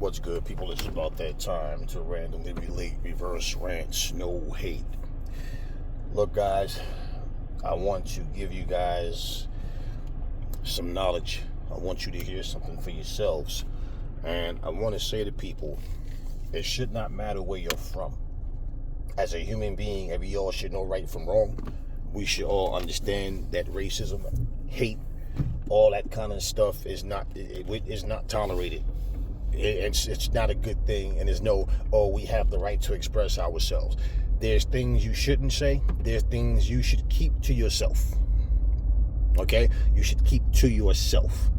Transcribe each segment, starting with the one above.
What's good, people? It's about that time to randomly relate, reverse rants, no hate. Look, guys, I want to give you guys some knowledge. I want you to hear something for yourselves. And I want to say to people, it should not matter where you're from. As a human being, we all should know right from wrong. We should all understand that racism, hate, all that kind of stuff is not tolerated. It's not a good thing, and there's no, we have the right to express ourselves. There's things you shouldn't say. There's things you should keep to yourself. Okay? You should keep to yourself.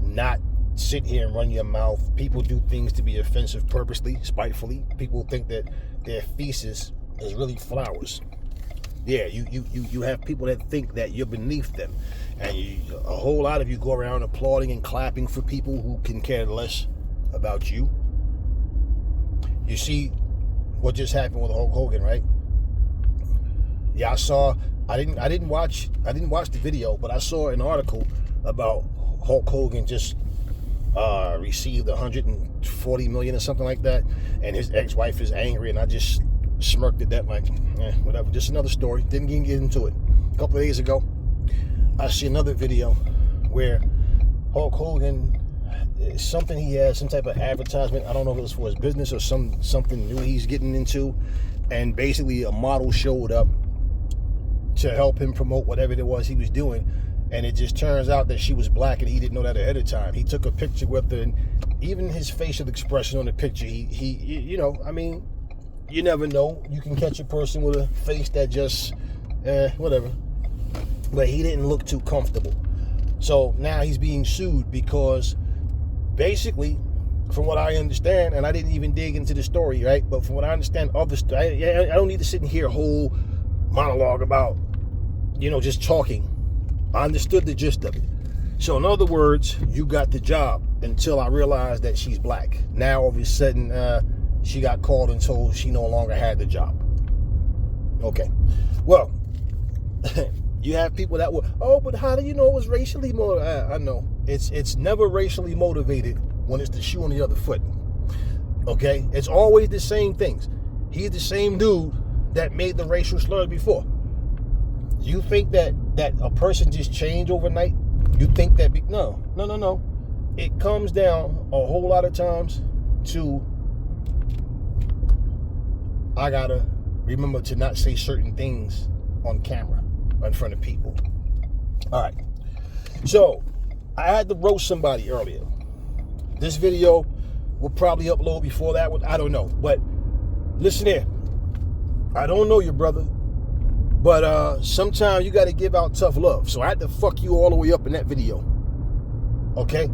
Not sit here and run your mouth. People do things to be offensive purposely, spitefully. People think that their feces is really flowers. Yeah, you have people that think that you're beneath them. And a whole lot of you go around applauding and clapping for people who can care less about you. You see what just happened with Hulk Hogan, right? Yeah, I didn't watch the video, but I saw an article about Hulk Hogan just received $140 million or something like that, and his ex-wife is angry, and I just smirked at that like, whatever, just another story. Didn't even get into it. A couple of days ago, I see another video where Hulk Hogan, something he had, some type of advertisement, I don't know if it was for his business or something new he's getting into, and basically a model showed up to help him promote whatever it was he was doing, and it just turns out that she was black, and he didn't know that ahead of time. He took a picture with her, and even his facial expression on the picture, he you know, I mean, you never know. You can catch a person with a face that just, whatever. But he didn't look too comfortable. So now he's being sued because basically, from what I understand, and I didn't even dig into the story, right? But from what I understand of the story, I don't need to sit and hear a whole monologue about, just talking. I understood the gist of it. So in other words, you got the job until I realized that she's black. Now all of a sudden, she got called and told she no longer had the job. Okay. Well, you have people that will, but how do you know it was racially motivated? I know. It's never racially motivated when it's the shoe on the other foot. Okay? It's always the same things. He's the same dude that made the racial slurs before. You think that a person just changed overnight? You think that... No. It comes down a whole lot of times to... I gotta remember to not say certain things on camera in front of people. All right. So, I had to roast somebody earlier. This video will probably upload before that one. I don't know. But listen here. I don't know your brother. But sometimes you got to give out tough love. So I had to fuck you all the way up in that video. Okay?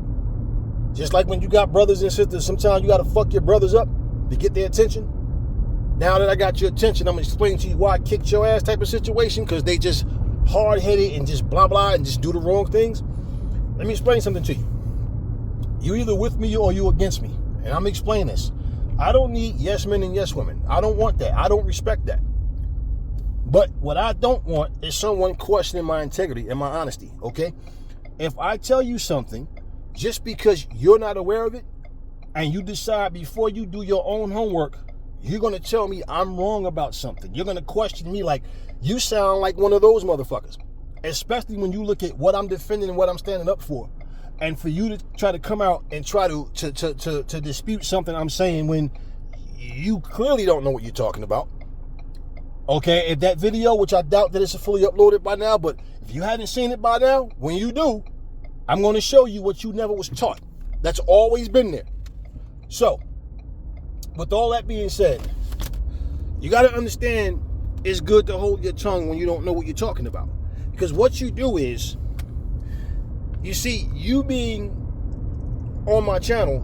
Just like when you got brothers and sisters, sometimes you got to fuck your brothers up to get their attention. Now that I got your attention, I'm going to explain to you why I kicked your ass type of situation, because they just hard-headed and just blah, blah, and just do the wrong things. Let me explain something to you. You either with me or you against me. And I'm going to explain this. I don't need yes men and yes women. I don't want that. I don't respect that. But what I don't want is someone questioning my integrity and my honesty, okay? If I tell you something, just because you're not aware of it, and you decide before you do your own homework, you're going to tell me I'm wrong about something. You're going to question me like you sound like one of those motherfuckers. Especially when you look at what I'm defending and what I'm standing up for. And for you to try to come out and try to dispute something I'm saying when you clearly don't know what you're talking about. Okay, if that video, which I doubt that it's fully uploaded by now, but if you haven't seen it by now, when you do, I'm going to show you what you never was taught. That's always been there. So, with all that being said, you got to understand it's good to hold your tongue when you don't know what you're talking about. Because what you do is, you see, you being on my channel,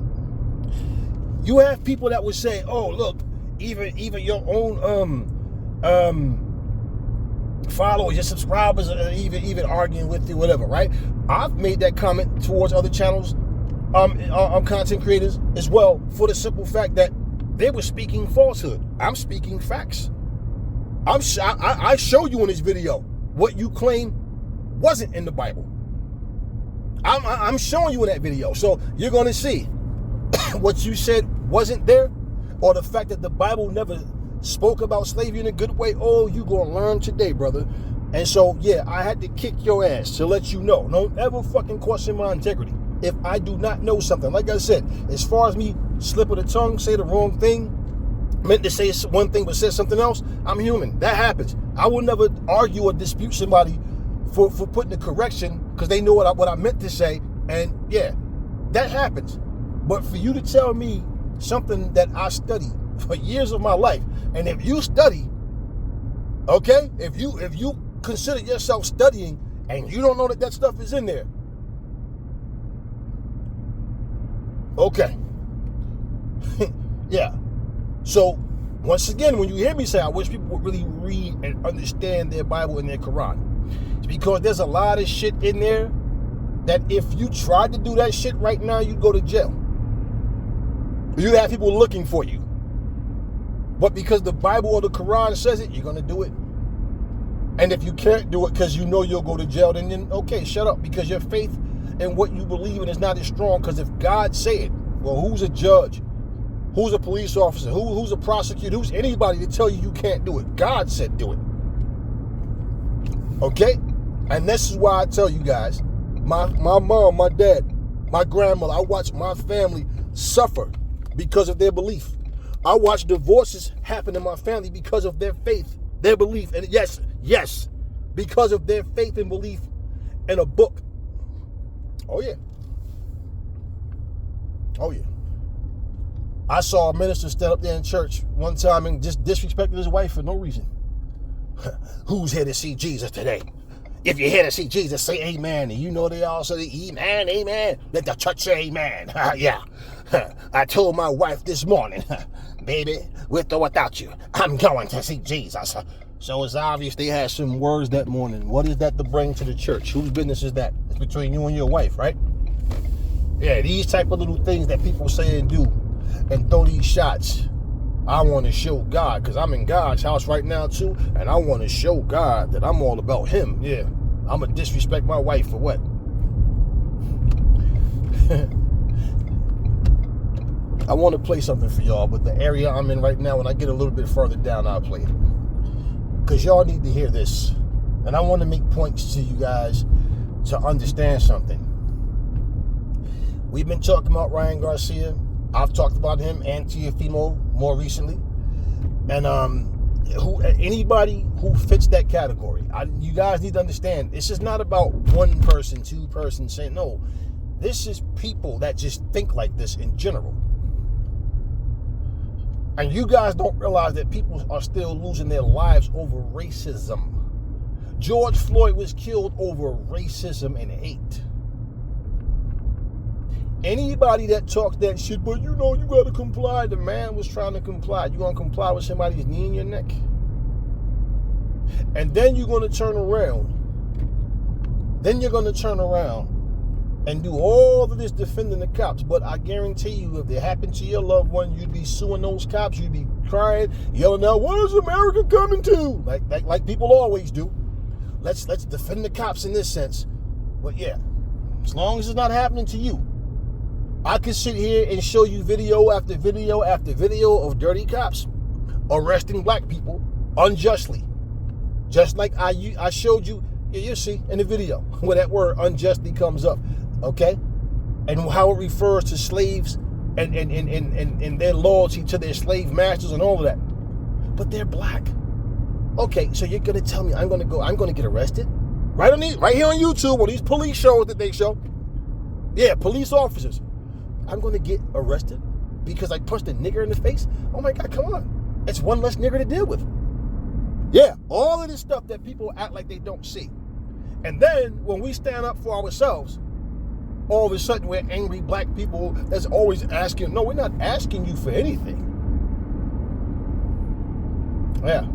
you have people that would say, oh, look, even your own followers, your subscribers are even arguing with you, whatever, right? I've made that comment towards other channels, content creators as well, for the simple fact that they were speaking falsehood. I'm speaking facts. I show you in this video what you claim wasn't in the Bible. I'm showing you in that video, so you're going to see what you said wasn't there, or the fact that the Bible never spoke about slavery in a good way, oh, you gonna learn today, brother. And so, yeah, I had to kick your ass to let you know. Don't ever fucking question my integrity if I do not know something. Like I said, as far as me slip of the tongue, say the wrong thing, meant to say one thing but said something else, I'm human. That happens. I will never argue or dispute somebody for putting a correction because they know what I meant to say. And yeah, that happens. But for you to tell me something that I studied for years of my life, and if you study, okay, if you consider yourself studying and you don't know that stuff is in there, okay. Yeah. So once again, when you hear me say I wish people would really read and understand their Bible and their Quran, it's because there's a lot of shit in there that if you tried to do that shit right now, you'd go to jail. You'd have people looking for you. But because the Bible or the Quran says it, you're going to do it. And if you can't do it because you know you'll go to jail, then okay, shut up, because your faith in what you believe in is not as strong. Because if God say it, well, who's a judge? Who's a police officer? Who's a prosecutor? Who's anybody to tell you can't do it? God said do it. Okay? And this is why I tell you guys, my mom, my dad, my grandmother, I watched my family suffer because of their belief. I watched divorces happen in my family because of their faith, their belief. And yes, because of their faith and belief in a book. Oh yeah. Oh yeah. I saw a minister stand up there in church one time and just disrespected his wife for no reason. Who's here to see Jesus today? If you're here to see Jesus, say amen. And you know they all say amen, amen. Let the church say amen. Yeah. I told my wife this morning, baby, with or without you, I'm going to see Jesus. So it's obvious they had some words that morning. What is that to bring to the church? Whose business is that? It's between you and your wife, right? Yeah, these type of little things that people say and do and throw these shots. I want to show God, because I'm in God's house right now too, and I want to show God that I'm all about him. Yeah, I'm going to disrespect my wife for what? I want to play something for y'all, but the area I'm in right now, when I get a little bit further down, I'll play it. Because y'all need to hear this. And I want to make points to you guys to understand something. We've been talking about Ryan Garcia. I've talked about him and Teofimo more recently. And anybody who fits that category, you guys need to understand, this is not about one person, two persons saying, no. This is people that just think like this in general. And you guys don't realize that people are still losing their lives over racism. George Floyd was killed over racism and hate. Anybody that talks that shit, but you know you gotta comply, the man was trying to comply. You gonna comply with somebody's knee in your neck? And then you're gonna turn around. And do all of this defending the cops. But I guarantee you, if it happened to your loved one, you'd be suing those cops. You'd be crying, yelling out, "What is America coming to?" Like people always do. Let's defend the cops in this sense. But yeah, as long as it's not happening to you, I could sit here and show you video after video after video of dirty cops arresting black people unjustly. Just like I showed you, you see in the video where that word unjustly comes up. Okay, and how it refers to slaves and their loyalty to their slave masters and all of that. But they're black. Okay, so you're gonna tell me I'm gonna get arrested? Right here on YouTube, on these police shows that they show. Yeah, police officers. I'm gonna get arrested because I punched a nigger in the face? Oh my God, come on. It's one less nigger to deal with. Yeah, all of this stuff that people act like they don't see. And then when we stand up for ourselves, all of a sudden we're angry black people that's always asking. No, we're not asking you for anything. Yeah.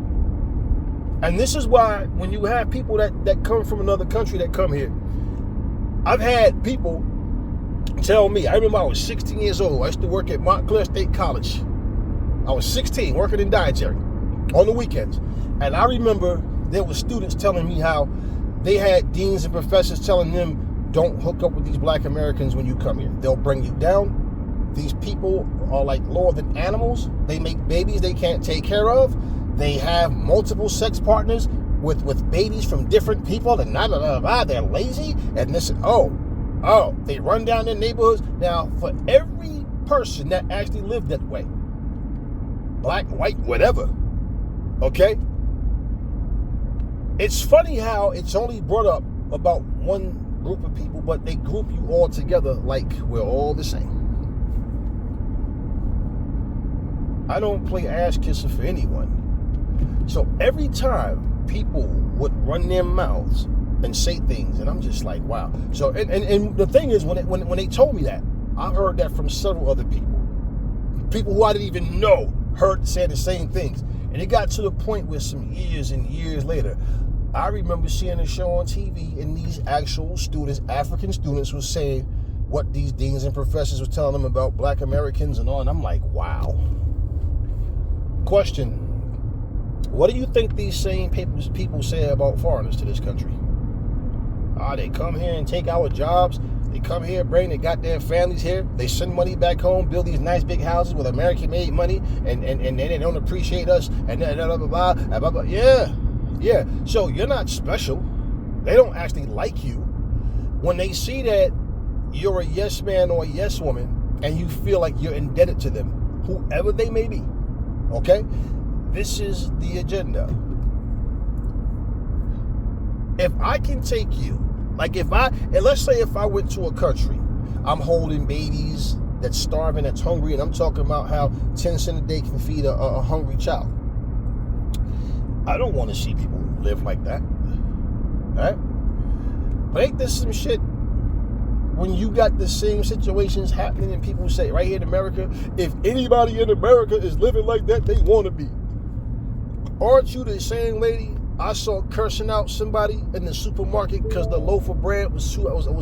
And this is why when you have people that come from another country that come here, I've had people tell me, I remember I was 16 years old. I used to work at Montclair State College. I was 16 working in dietary on the weekends. And I remember there were students telling me how they had deans and professors telling them, don't hook up with these black Americans when you come here. They'll bring you down. these people are like lower than animals. They make babies they can't take care of. They have multiple sex partners with babies from different people, and they're lazy, and this, they run down their neighborhoods. Now, for every person that actually lived that way, black, white, whatever, okay, it's funny how it's only brought up about one group of people, but they group you all together like we're all the same. I don't play ass kisser for anyone. So every time people would run their mouths and say things, and I'm just like, wow. So and the thing is, when they told me that, I heard that from several other people who I didn't even know heard say the same things, and it got to the point where some years and years later, I remember seeing a show on TV, and these actual students, African students, was saying what these deans and professors were telling them about black Americans and all, and I'm like, wow. Question: what do you think these same people say about foreigners to this country? They come here and take our jobs. They come here, bring their goddamn families here. They send money back home, build these nice big houses with American-made money, and they don't appreciate us, and blah, blah, blah, blah, blah. Yeah. So you're not special. They don't actually like you. When they see that you're a yes man or a yes woman, and you feel like you're indebted to them, whoever they may be, okay? This is the agenda. If I can take you, like let's say if I went to a country, I'm holding babies that's starving, that's hungry, and I'm talking about how 10 cents a day can feed a hungry child. I don't want to see people live like that, right? But ain't this some shit when you got the same situations happening and people say right here in America, if anybody in America is living like that, they want to be. Aren't you the same lady I saw cursing out somebody in the supermarket because the loaf of bread was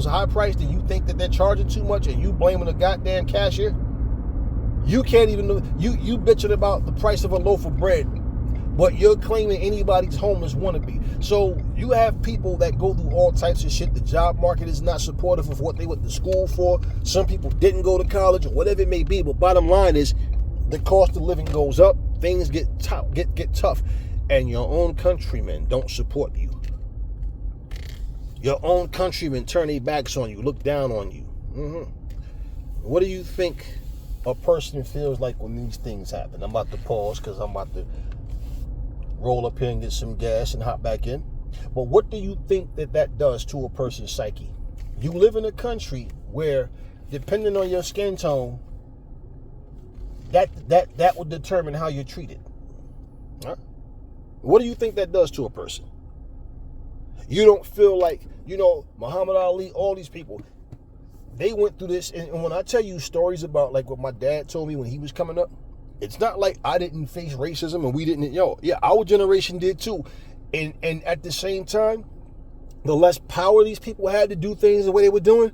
high priced, and you think that they're charging too much, and you blaming the goddamn cashier? You can't even know, you bitching about the price of a loaf of bread, but you're claiming anybody's homeless wannabe. So you have people that go through all types of shit. The job market is not supportive of what they went to school for. Some people didn't go to college or whatever it may be. But bottom line is, the cost of living goes up. Things get tough, and your own countrymen don't support you. Your own countrymen turn their backs on you, look down on you. What do you think a person feels like when these things happen? I'm about to pause because I'm about to roll up here and get some gas and hop back in. But what do you think that does to a person's psyche? You live in a country where, depending on your skin tone, that will determine how you're treated. Huh? What do you think that does to a person? You don't feel like, Muhammad Ali, all these people, they went through this. And when I tell you stories about like what my dad told me when he was coming up, it's not like I didn't face racism and we didn't, our generation did too. And at the same time, the less power these people had to do things the way they were doing,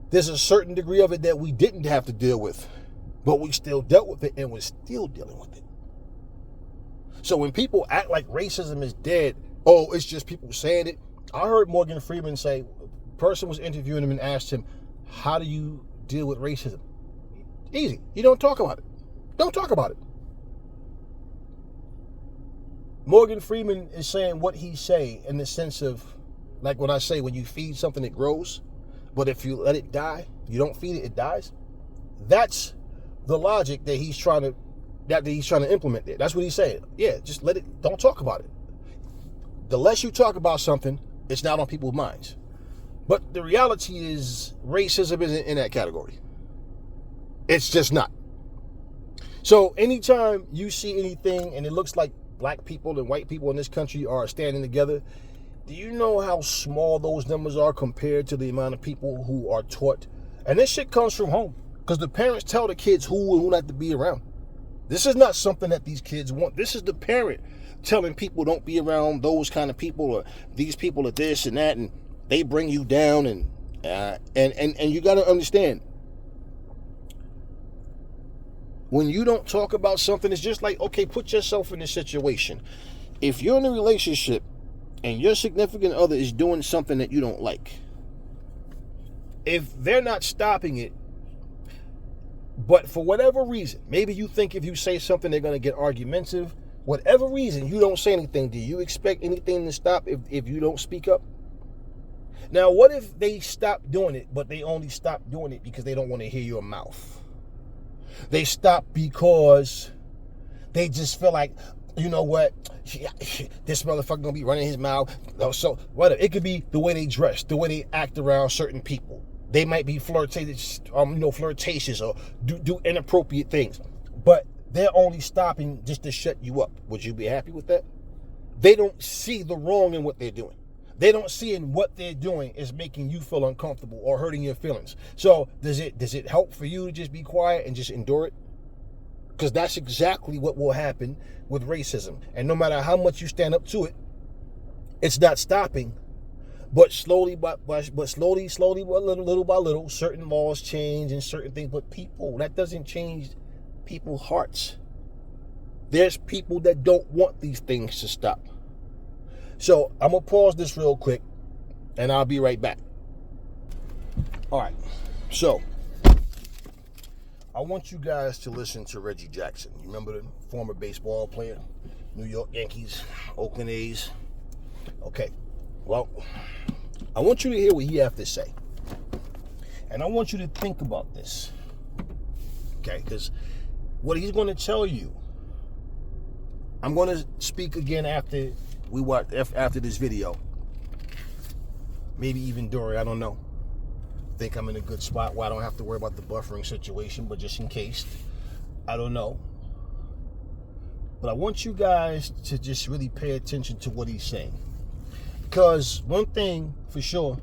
there's a certain degree of it that we didn't have to deal with. But we still dealt with it, and we're still dealing with it. So when people act like racism is dead, it's just people saying it. I heard Morgan Freeman say, a person was interviewing him and asked him, how do you deal with racism? Easy. You don't talk about it. Don't talk about it. Morgan Freeman is saying what he say in the sense of, like when I say, when you feed something, it grows. But if you let it die, you don't feed it, it dies. That's the logic that he's trying to implement there. That's what he's saying. Yeah, just let it, don't talk about it. The less you talk about something, it's not on people's minds. But the reality is, racism isn't in that category. It's just not. So anytime you see anything and it looks like black people and white people in this country are standing together, do you know how small those numbers are compared to the amount of people who are taught? And this shit comes from home. Because the parents tell the kids who and who not to be around. This is not something that these kids want. This is the parent telling people don't be around those kind of people, or these people are this and that, and they bring you down. And you got to understand, when you don't talk about something, it's just like, okay, put yourself in this situation. If you're in a relationship and your significant other is doing something that you don't like, if they're not stopping it, But for whatever reason, maybe you think if you say something, they're going to get argumentative. Whatever reason, you don't say anything. Do you expect anything to stop if you don't speak up? Now, what if they stop doing it, but they only stop doing it because they don't want to hear your mouth? They stop because they just feel like, you know what, this motherfucker gonna be running his mouth. So whatever. It could be the way they dress, the way they act around certain people. They might be flirtatious or do inappropriate things, but they're only stopping just to shut you up. Would you be happy with that? They don't see the wrong in what they're doing. They don't see in what they're doing is making you feel uncomfortable or hurting your feelings. So does it help for you to just be quiet and just endure it? Because that's exactly what will happen with racism. And no matter how much you stand up to it, it's not stopping. But slowly, little by little, certain laws change and certain things. But people, that doesn't change people's hearts. There's people that don't want these things to stop. So I'm going to pause this real quick, and I'll be right back. All right. So I want you guys to listen to Reggie Jackson. You remember the former baseball player? New York Yankees, Oakland A's. Okay. Well, I want you to hear what he has to say. And I want you to think about this. Okay? Because what he's going to tell you, I'm going to speak again after this video. Maybe even during, I don't know. I think I'm in a good spot where I don't have to worry about the buffering situation, but just in case, I don't know. But I want you guys to just really pay attention to what he's saying. Because one thing for sure,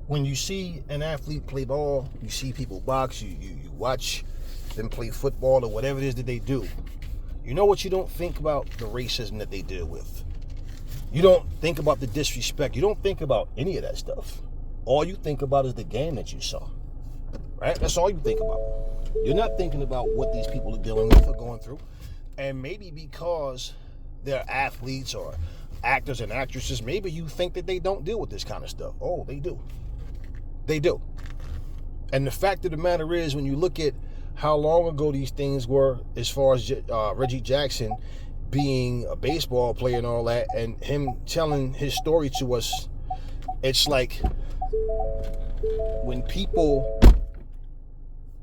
when you see an athlete play ball, you see people box, you watch them play football or whatever it is that they do, you know what you don't think about? The racism that they deal with. You don't think about the disrespect. You don't think about any of that stuff. All you think about is the game that you saw. Right? That's all you think about. You're not thinking about what these people are dealing with or going through. And maybe because they're athletes or actors and actresses, maybe you think that they don't deal with this kind of stuff. Oh, they do. They do. And the fact of the matter is, when you look at how long ago these things were, as far as Reggie Jackson being a baseball player and all that, and him telling his story to us, it's like when people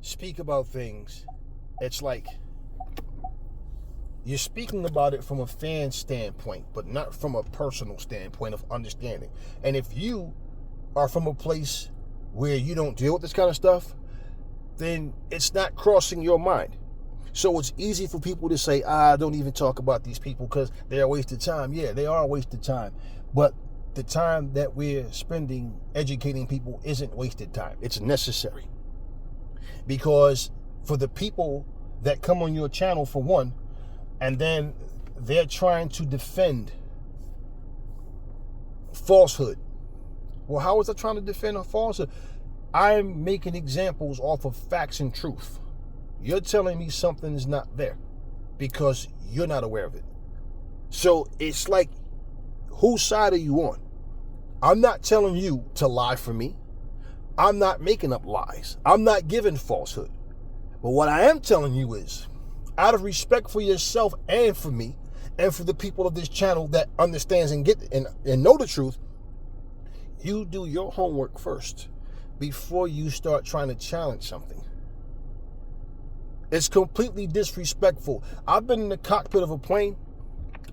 speak about things, it's like you're speaking about it from a fan standpoint, but not from a personal standpoint of understanding. And if you are from a place where you don't deal with this kind of stuff, then it's not crossing your mind. So it's easy for people to say, don't even talk about these people because they're a waste of time. Yeah, they are a waste of time. But the time that we're spending educating people isn't wasted time. It's necessary. Because for the people that come on your channel, for one, and then they're trying to defend falsehood. Well, how is that trying to defend a falsehood? I'm making examples off of facts and truth. You're telling me something is not there because you're not aware of it. So it's like, whose side are you on? I'm not telling you to lie for me. I'm not making up lies. I'm not giving falsehood. But what I am telling you is, out of respect for yourself and for me, and for the people of this channel that understands and get and know the truth, you do your homework first before you start trying to challenge something. It's completely disrespectful. I've been in the cockpit of a plane.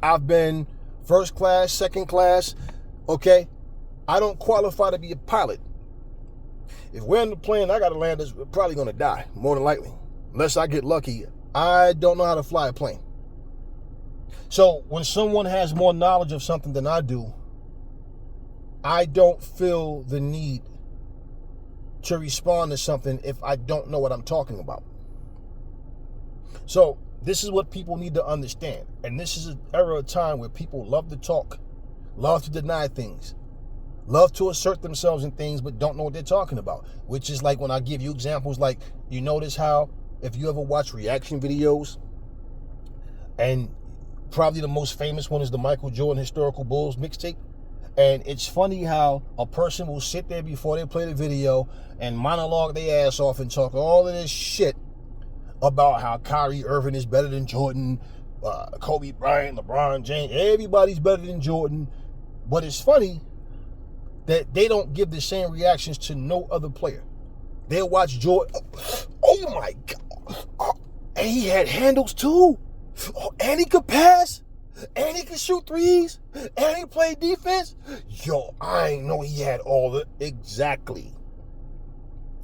I've been first class, second class, okay? I don't qualify to be a pilot. If we're in the plane, I got to land, we're probably going to die, more than likely. Unless I get lucky. I don't know how to fly a plane. So when someone has more knowledge of something than I do, I don't feel the need to respond to something if I don't know what I'm talking about. So this is what people need to understand. And this is an era of time where people love to talk, love to deny things, love to assert themselves in things, but don't know what they're talking about. Which is like when I give you examples, like, you notice how if you ever watch reaction videos, and probably the most famous one is the Michael Jordan Historical Bulls mixtape, And it's funny how a person will sit there before they play the video and monologue their ass off and talk all of this shit about how Kyrie Irving is better than Jordan, Kobe Bryant, LeBron James, everybody's better than Jordan. But it's funny that they don't give the same reactions to no other player. They'll watch Jordan. Oh my God. And he had handles too. And he could pass. And he could shoot threes. And he played defense. Yo, I ain't know he had all the... Exactly.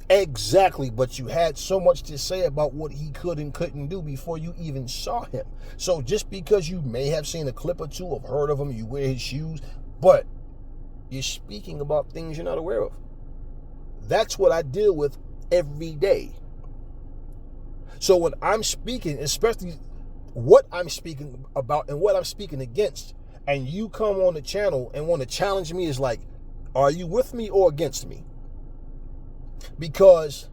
But you had so much to say about what he could and couldn't do before you even saw him. So just because you may have seen a clip or two, have heard of him, you wear his shoes, but you're speaking about things you're not aware of. That's what I deal with every day. So when I'm speaking, especially what I'm speaking about and what I'm speaking against, and you come on the channel and want to challenge me, is like, are you with me or against me? Because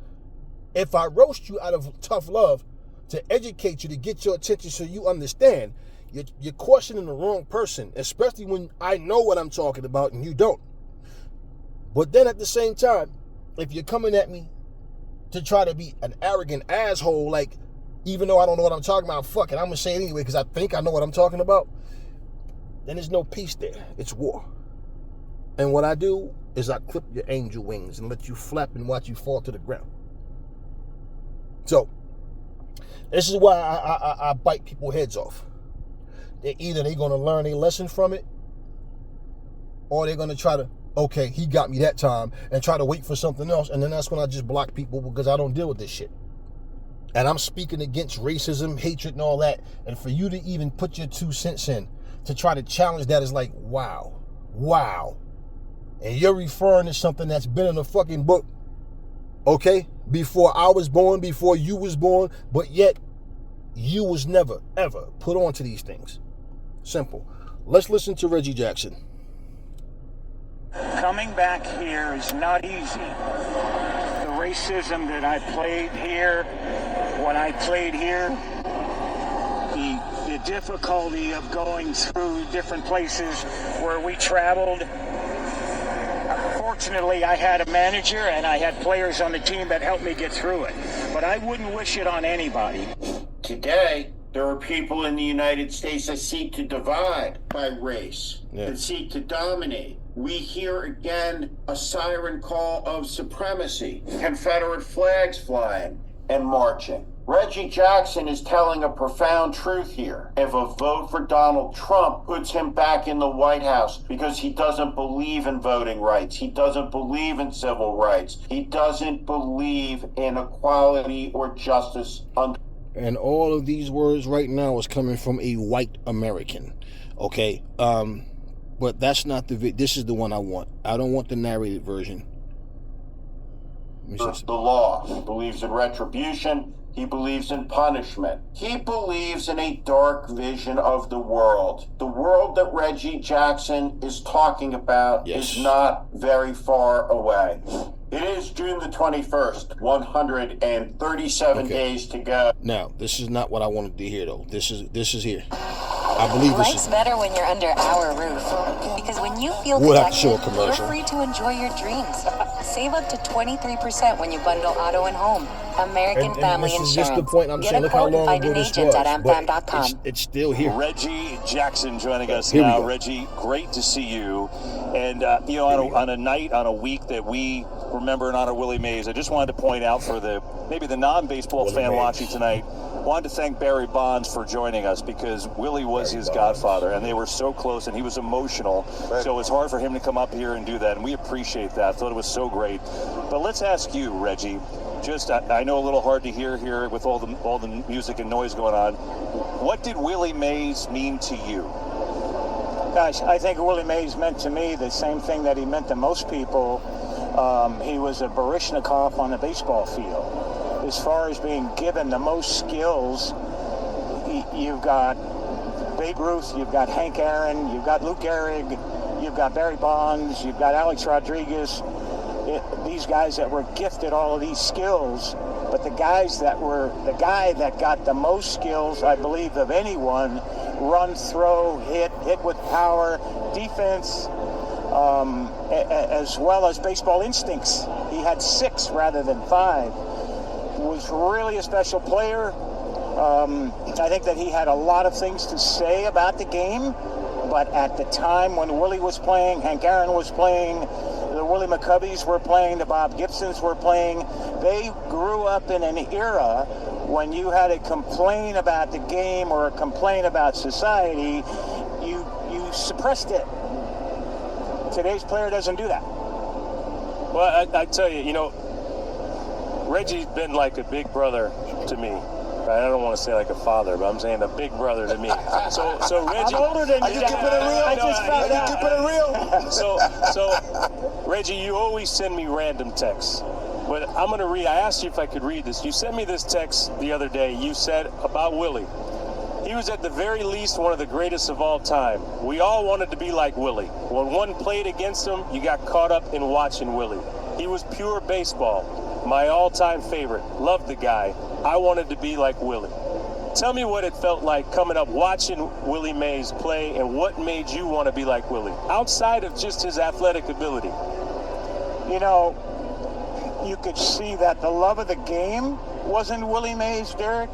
if I roast you out of tough love to educate you, to get your attention so you understand, you're questioning the wrong person, especially when I know what I'm talking about and you don't. But then at the same time, if you're coming at me to try to be an arrogant asshole, like, even though I don't know what I'm talking about, fuck it, I'm going to say it anyway because I think I know what I'm talking about, then there's no peace there. It's war. And what I do is I clip your angel wings and let you flap and watch you fall to the ground. So, this is why I bite people's heads off. Either they're going to learn a lesson from it, or they're going to try to, okay, he got me that time, and try to wait for something else, and then that's when I just block people because I don't deal with this shit. And I'm speaking against racism, hatred, and all that, and for you to even put your 2 cents in to try to challenge that is like, wow. And you're referring to something that's been in a fucking book, okay? Before I was born, before you was born, but yet you was never, ever put onto these things. Simple. Let's listen to Reggie Jackson. Coming back here is not easy. The racism that I played here, when I played here, the difficulty of going through different places where we traveled. Fortunately, I had a manager and I had players on the team that helped me get through it. But I wouldn't wish it on anybody. Today, there are people in the United States that seek to divide by race, that seek to dominate. We hear again a siren call of supremacy, Confederate flags flying and marching. Reggie Jackson is telling a profound truth here. If a vote for Donald Trump puts him back in the White House because he doesn't believe in voting rights, he doesn't believe in civil rights, he doesn't believe in equality or justice. And all of these words right now is coming from a white American, okay? But that's not this is the one I want. I don't want the narrated version. The law. He believes in retribution. He believes in punishment. He believes in a dark vision of the world. The world that Reggie Jackson is talking about is not very far away. It is June the 21st, 137 days to go. Now, this is not what I wanted to hear, though. This is here. I believe this Life's better when you're under our roof. Because when you feel protected, you're free to enjoy your dreams. Save up to 23% when you bundle auto and home. American Family this Insurance. is just the point I'm saying. Look how long ago this was. But it's still here. Reggie Jackson joining us now. Reggie, great to see you. And, you know, on a week that we remember in honor of Willie Mays, I just wanted to point out for maybe the non-baseball fan watching tonight, wanted to thank Barry Bonds for joining us because Willie was his godfather, and they were so close, and he was emotional. So it was hard for him to come up here and do that, and we appreciate that. I thought it was so great. But let's ask you, Reggie, just I know a little hard to hear here with all the music and noise going on. What did Willie Mays mean to you? Gosh, I think Willie Mays meant to me the same thing that he meant to most people. He was a Baryshnikov on the baseball field. As far as being given the most skills, you've got Babe Ruth, you've got Hank Aaron, you've got Luke Gehrig, you've got Barry Bonds, you've got Alex Rodriguez. These guys that were gifted all of these skills, but the guy that got the most skills, I believe, of anyone, run, throw, hit with power, defense, as well as baseball instincts. He had 6 rather than 5. Was really a special player. I think that he had a lot of things to say about the game, but at the time when Willie was playing, Hank Aaron was playing, the Willie McCubbys were playing, the Bob Gibsons were playing, they grew up in an era when you had to complain about the game or complain about society, you suppressed it. Today's player doesn't do that. Well, I tell you, you know, Reggie's been like a big brother to me. I don't want to say like a father, but I'm saying a big brother to me. So Reggie, I'm older than you. Are you keeping it real? I just found out. Keeping it real? So Reggie, you always send me random texts. But I'm going to read. I asked you if I could read this. You sent me this text the other day. You said about Willie. He was at the very least one of the greatest of all time. We all wanted to be like Willie. When one played against him, you got caught up in watching Willie. He was pure baseball. My all-time favorite. Loved the guy. I wanted to be like Willie. Tell me what it felt like coming up watching Willie Mays play, and what made you want to be like Willie, outside of just his athletic ability. You know, you could see that the love of the game was in Willie Mays, Derek,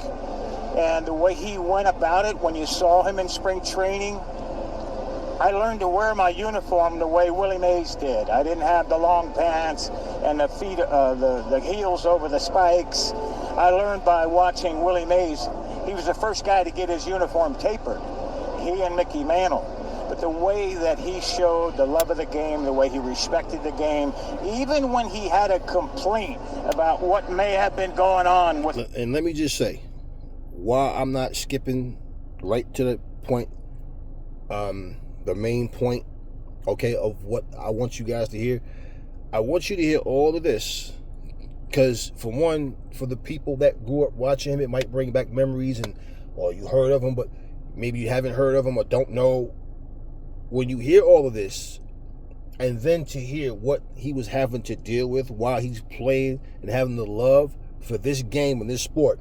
and the way he went about it when you saw him in spring training. I learned to wear my uniform the way Willie Mays did. I didn't have the long pants and the feet, the heels over the spikes. I learned by watching Willie Mays. He was the first guy to get his uniform tapered. He and Mickey Mantle. But the way that he showed the love of the game, the way he respected the game, even when he had a complaint about what may have been going on with. And let me just say, while I'm not skipping right to the point, the main point, okay, of what I want you guys to hear, I want you to hear all of this, because for one, for the people that grew up watching him, it might bring back memories, and or you heard of him, but maybe you haven't heard of him or don't know. When you hear all of this, and then to hear what he was having to deal with while he's playing and having the love for this game and this sport,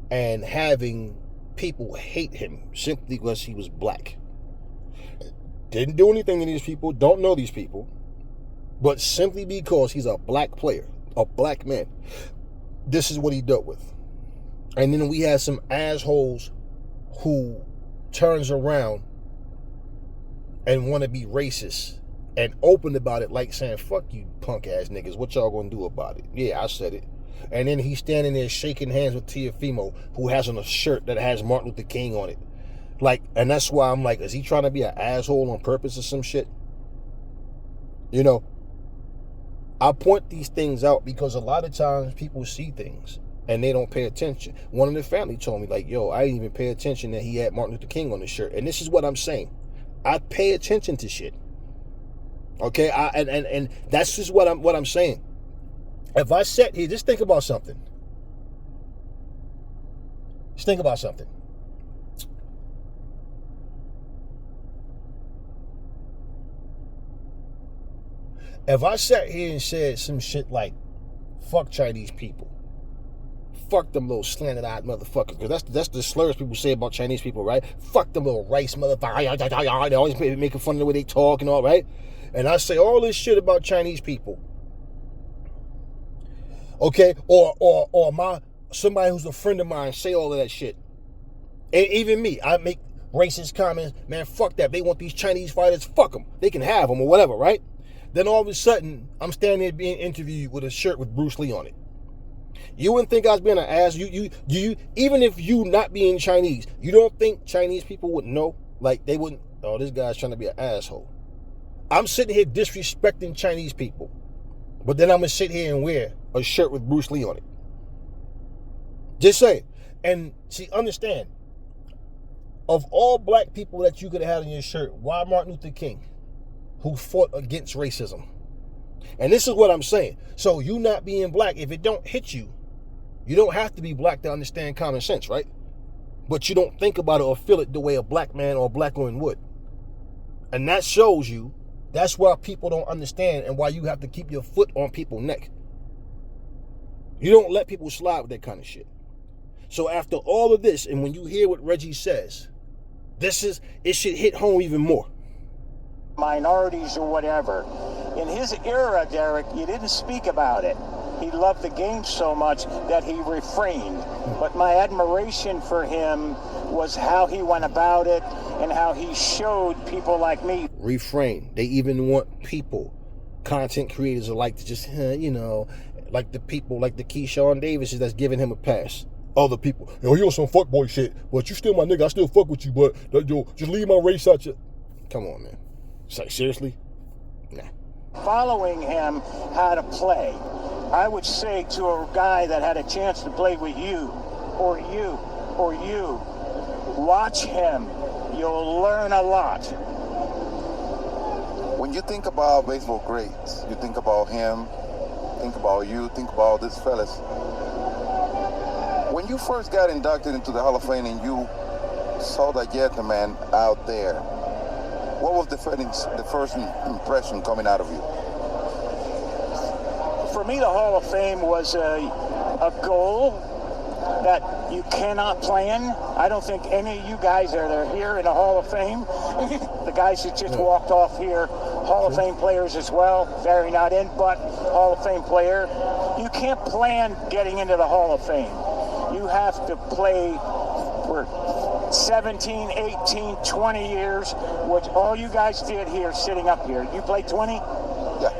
and having people hate him simply because he was black. Didn't do anything to these people, don't know these people, but simply because he's a black player, a black man, this is what he dealt with. And then we had some assholes who turns around and want to be racist and open about it, like saying, fuck you punk ass niggas, what y'all gonna do about it? Yeah, I said it. And then he's standing there shaking hands with Teofimo, who has on a shirt that has Martin Luther King on it. Like, and that's why I'm like, is he trying to be an asshole on purpose or some shit? You know, I point these things out because a lot of times people see things and they don't pay attention. One of the family told me, like, yo, I didn't even pay attention that he had Martin Luther King on his shirt. And this is what I'm saying. I pay attention to shit. Okay, and that's just what I'm saying. If I sat here, just think about something. Just think about something. If I sat here and said some shit like, fuck Chinese people, fuck them little slanted-eyed motherfuckers, because that's the slurs people say about Chinese people, right? Fuck them little rice motherfuckers, they always making fun of the way they talk and all, right? And I say all this shit about Chinese people, okay, or somebody who's a friend of mine say all of that shit, and even me, I make racist comments, man, fuck that, they want these Chinese fighters, fuck them, they can have them or whatever, right? Then all of a sudden, I'm standing there being interviewed with a shirt with Bruce Lee on it. You wouldn't think I was being an ass. You even if you not being Chinese, you don't think Chinese people would know? Like, they wouldn't, oh, this guy's trying to be an asshole. I'm sitting here disrespecting Chinese people, but then I'm going to sit here and wear a shirt with Bruce Lee on it. Just saying. And see, understand, of all black people that you could have had on your shirt, why Martin Luther King, who fought against racism? And this is what I'm saying. So you not being black, if it don't hit you, you don't have to be black to understand common sense, right? But you don't think about it or feel it the way a black man or a black woman would. And that shows you, that's why people don't understand and why you have to keep your foot on people's neck. You don't let people slide with that kind of shit. So after all of this, and when you hear what Reggie says, it should hit home even more. minorities or whatever. In his era, Derek, you didn't speak about it. He loved the game so much that he refrained. But my admiration for him was how he went about it and how he showed people like me. Refrain. They even want people, content creators alike, to just, like the people, like the Keyshawn Davises that's giving him a pass. Other people, yo, you on some fuckboy shit, but you still my nigga, I still fuck with you, but yo, just leave my race out your... Come on, man. It's like, seriously? Nah. Following him how to play. I would say to a guy that had a chance to play with you, or you, watch him. You'll learn a lot. When you think about baseball greats, you think about him, think about you, think about these fellas. When you first got inducted into the Hall of Fame and you saw that gentleman out there, what was the first impression coming out of you? For me, the Hall of Fame was a goal that you cannot plan. I don't think any of you guys that are here in the Hall of Fame, the guys that just walked off here, Hall of Fame players as well, Barry not in, but Hall of Fame player. You can't plan getting into the Hall of Fame. You have to play for 17, 18, 20 years, which all you guys did here, sitting up here. You played 20? Yeah.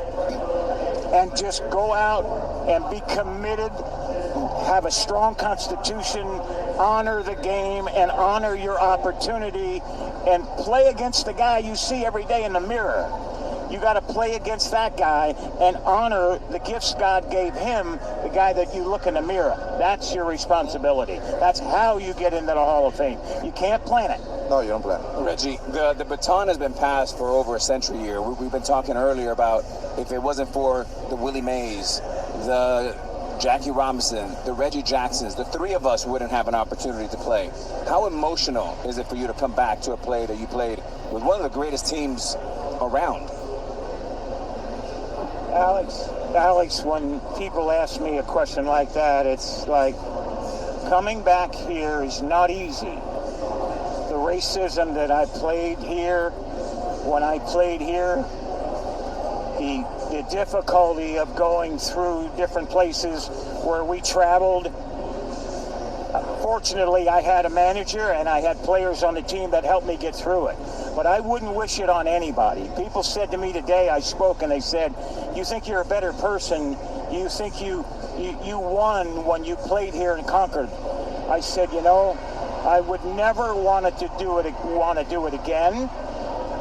And just go out and be committed, have a strong constitution, honor the game, and honor your opportunity, and play against the guy you see every day in the mirror. You got to play against that guy and honor the gifts God gave him, the guy that you look in the mirror. That's your responsibility. That's how you get into the Hall of Fame. You can't plan it. No, you don't plan it. Reggie, the baton has been passed for over a century here. We've been talking earlier about if it wasn't for the Willie Mays, the Jackie Robinson, the Reggie Jacksons, the three of us wouldn't have an opportunity to play. How emotional is it for you to come back to a play that you played with one of the greatest teams around? Alex, when people ask me a question like that, it's like coming back here is not easy. The racism that I played here, when I played here, the difficulty of going through different places where we traveled. Fortunately, I had a manager and I had players on the team that helped me get through it. But I wouldn't wish it on anybody. People said to me today, I spoke, and they said, you think you're a better person, you think you won when you played here in Concord. I said, I would never want to do it again.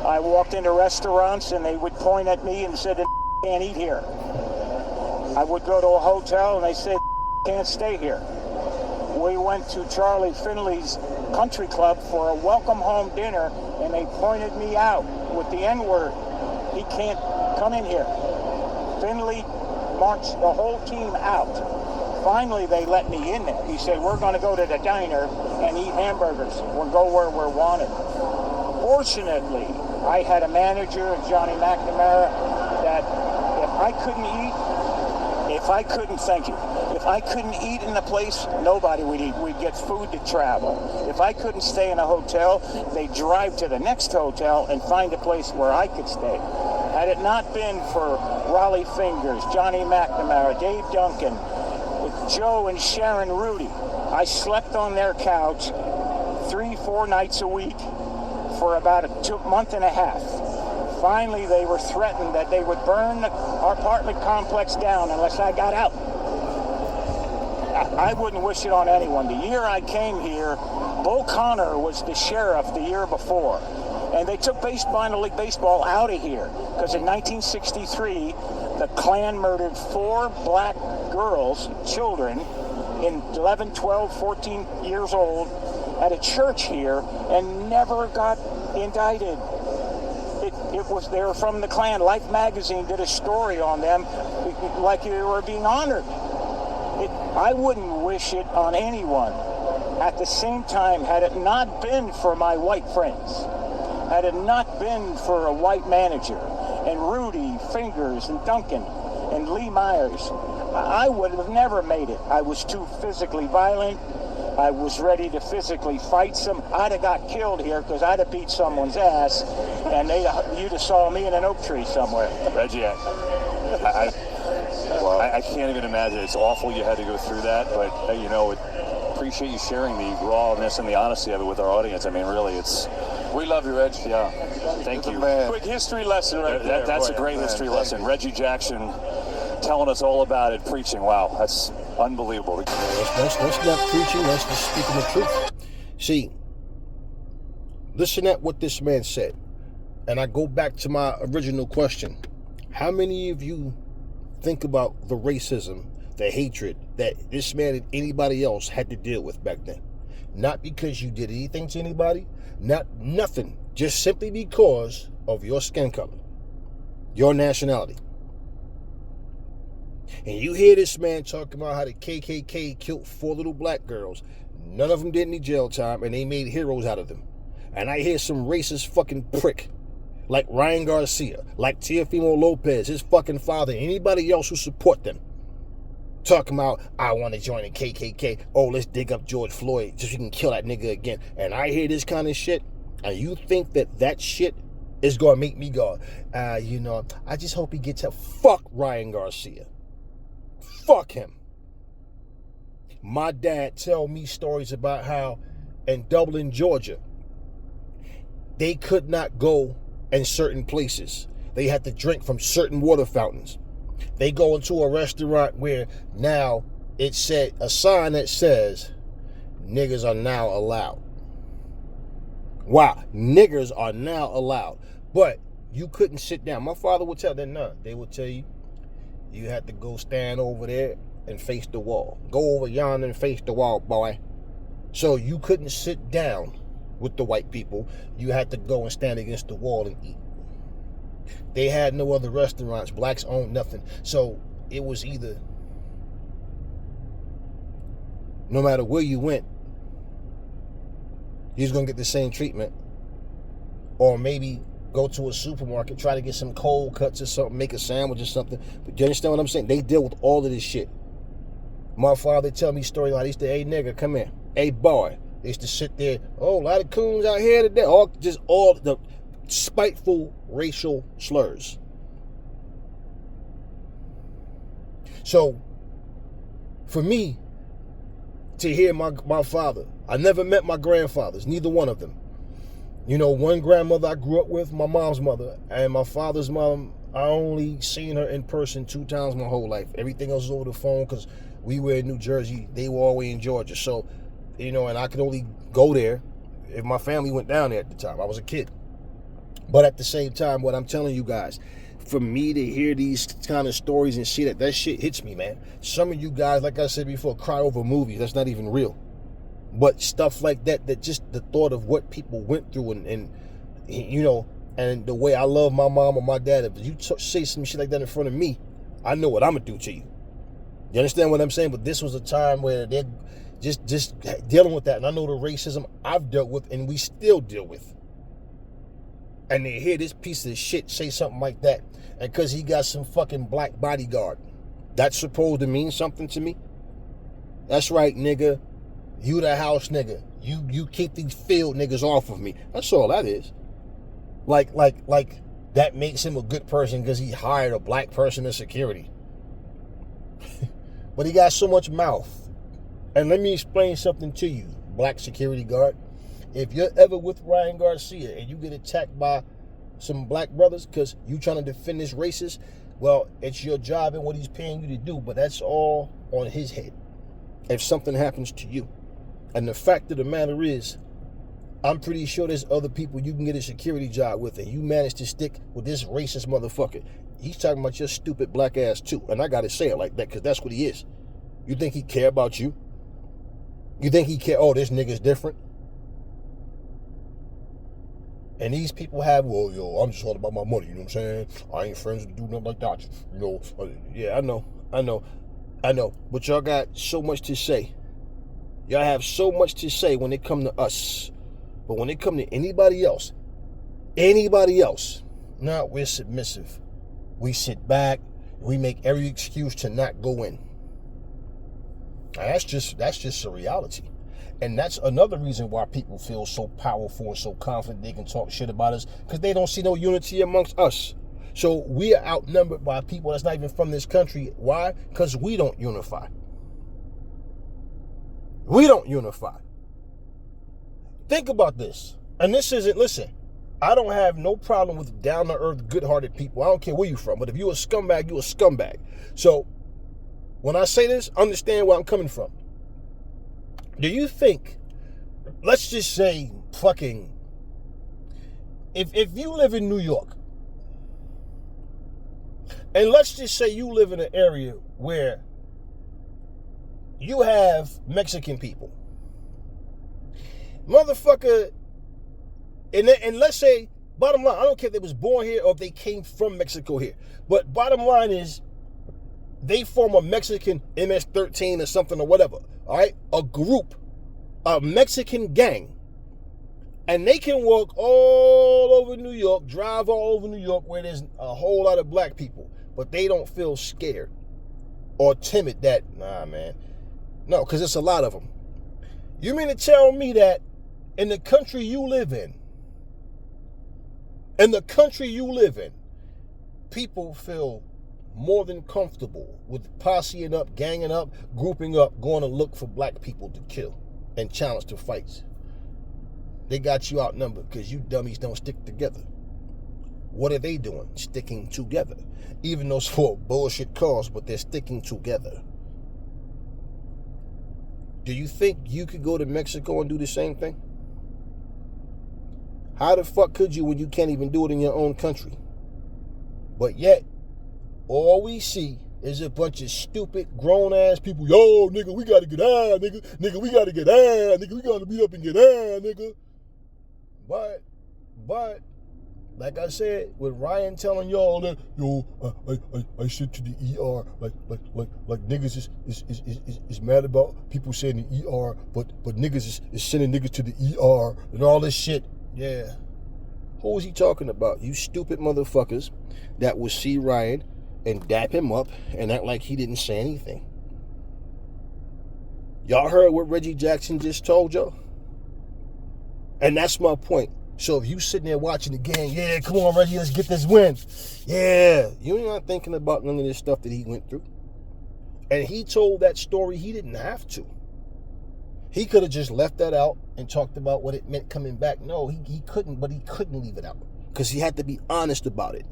I walked into restaurants and they would point at me and said, can't eat here. I would go to a hotel and they said, can't stay here. We went to Charlie Finley's country club for a welcome home dinner, and they pointed me out with the N-word. He can't come in here. Finley marched the whole team out. Finally, they let me in there. He said, we're going to go to the diner and eat hamburgers. We'll go where we're wanted. Fortunately, I had a manager, Johnny McNamara, that if I couldn't eat in the place, nobody would eat. We'd get food to travel. If I couldn't stay in a hotel, they'd drive to the next hotel and find a place where I could stay. Had it not been for Raleigh Fingers, Johnny McNamara, Dave Duncan, Joe and Sharon Rudy, I slept on their couch 3-4 nights a week for about a month and a half. Finally, they were threatened that they would burn our apartment complex down unless I got out. I wouldn't wish it on anyone. The year I came here, Bo Connor was the sheriff the year before. And they took minor league baseball out of here because in 1963, the Klan murdered 4 black girls, children, in 11, 12, 14 years old at a church here and never got indicted. They were from the Klan. Life magazine did a story on them like they were being honored. I wouldn't wish it on anyone. At the same time, had it not been for my white friends, had it not been for a white manager, and Rudy, Fingers, and Duncan, and Lee Myers, I would have never made it. I was too physically violent. I was ready to physically fight some. I'd have got killed here because I'd have beat someone's ass, and you'd have saw me in an oak tree somewhere. Reggie, I can't even imagine. It's awful you had to go through that, but appreciate you sharing the rawness and the honesty of it with our audience. I mean, really, we love you, Reg. Yeah, thank you. Quick history lesson right there. That's a great history lesson. Reggie Jackson telling us all about it, preaching. Wow, that's unbelievable. That's not preaching, that's just speaking the truth. See, listen at what this man said. And I go back to my original question. How many of you think about the racism, the hatred that this man and anybody else had to deal with back then? Not because you did anything to anybody, nothing, just simply because of your skin color, your nationality. And you hear this man talking about how the KKK killed 4 little black girls. None of them did any jail time, and they made heroes out of them. And I hear some racist fucking prick like Ryan Garcia, like Teofimo Lopez, his fucking father, anybody else who support them, talking about, I want to join the KKK. Oh, let's dig up George Floyd so we can kill that nigga again. And I hear this kind of shit, and you think that shit is going to make me go, I just hope he gets up. Fuck Ryan Garcia. Fuck him. My dad tell me stories about how in Dublin, Georgia, they could not go in certain places. They had to drink from certain water fountains. They go into a restaurant where now it said a sign that says niggers are now allowed. Wow, niggers are now allowed. But you couldn't sit down. My father would tell them, no, they would tell you, you had to go stand over there and face the wall. Go over yonder and face the wall, boy. So you couldn't sit down with the white people. You had to go and stand against the wall and eat. They had no other restaurants. Blacks owned nothing. So it was either, no matter where you went, you was going to get the same treatment. Or maybe go to a supermarket, try to get some cold cuts or something, make a sandwich or something. But you understand what I'm saying? They deal with all of this shit. My father tell me stories like, they used to, hey nigga, come here. Hey boy. They used to sit there, oh, a lot of coons out here today. All the spiteful racial slurs. So, for me, to hear my father, I never met my grandfathers, neither one of them. One grandmother I grew up with, my mom's mother, and my father's mom, I only seen her in person 2 times my whole life. Everything else was over the phone because we were in New Jersey. They were all the way in Georgia. So, and I could only go there if my family went down there at the time. I was a kid. But at the same time, what I'm telling you guys, for me to hear these kind of stories and see that shit hits me, man. Some of you guys, like I said before, cry over movies. That's not even real. But stuff like that just the thought of what people went through and the way I love my mom or my dad, if you say some shit like that in front of me, I know what I'm going to do to you. You understand what I'm saying? But this was a time where they're just dealing with that. And I know the racism I've dealt with and we still deal with. And they hear this piece of shit say something like that. And because he got some fucking black bodyguard, that's supposed to mean something to me? That's right, nigga. You the house nigga. You keep these field niggas off of me. That's all that is. Like that makes him a good person because he hired a black person as security. But he got so much mouth. And let me explain something to you, black security guard. If you're ever with Ryan Garcia and you get attacked by some black brothers because you trying to defend this racist, well, it's your job and what he's paying you to do, but that's all on his head if something happens to you. And the fact of the matter is, I'm pretty sure there's other people you can get a security job with, and you manage to stick with this racist motherfucker. He's talking about your stupid black ass too, and I gotta say it like that because that's what he is. You think he care about you? You think he care, oh, this nigga's different? And these people have, well, yo, I'm just all about my money, you know what I'm saying? I ain't friends with do nothing like that. Yeah, I know. But y'all got so much to say. Y'all have so much to say when it come to us. But when it come to anybody else, nah, we're submissive. We sit back. We make every excuse to not go in. Now, that's just a reality. And that's another reason why people feel so powerful and so confident they can talk shit about us, because they don't see no unity amongst us. So we are outnumbered by people that's not even from this country. Why? Because we don't unify. We don't unify. Think about this. And this isn't, listen, I don't have no problem with down-to-earth, good-hearted people. I don't care where you're from. But if you're a scumbag, you're a scumbag. So when I say this, understand where I'm coming from. Do you think, let's just say fucking, if you live in New York, and let's just say you live in an area where you have Mexican people. Motherfucker, and let's say, bottom line, I don't care if they was born here or if they came from Mexico here. But bottom line is, they form a Mexican MS-13 or something or whatever. All right? A group, a Mexican gang. And they can walk all over New York, drive all over New York where there's a whole lot of black people. But they don't feel scared or timid that, nah, man. No, because it's a lot of them. You mean to tell me that in the country you live in, people feel more than comfortable with posseing up, ganging up, grouping up, going to look for black people to kill and challenge to fights? They got you outnumbered because you dummies don't stick together. What are they doing? Sticking together. Even though it's for a bullshit cause, but they're sticking together. Do you think you could go to Mexico and do the same thing? How the fuck could you when you can't even do it in your own country? But yet, all we see is a bunch of stupid, grown-ass people. Yo, nigga, we gotta get high, nigga. Nigga, we gotta get high. Nigga, we gotta meet up and get high, nigga. But, like I said, with Ryan telling y'all that, yo, I sent to the ER, like niggas is mad about people saying the ER, but niggas is sending niggas to the ER and all this shit. Yeah. Who is he talking about? You stupid motherfuckers that will see Ryan and dap him up and act like he didn't say anything. Y'all heard what Reggie Jackson just told y'all? And that's my point. So if you sitting there watching the game, yeah, come on, Reggie, let's get this win. Yeah, you're not thinking about none of this stuff that he went through. And he told that story, he didn't have to. He could have just left that out and talked about what it meant coming back. No, he couldn't, but he couldn't leave it out because he had to be honest about it.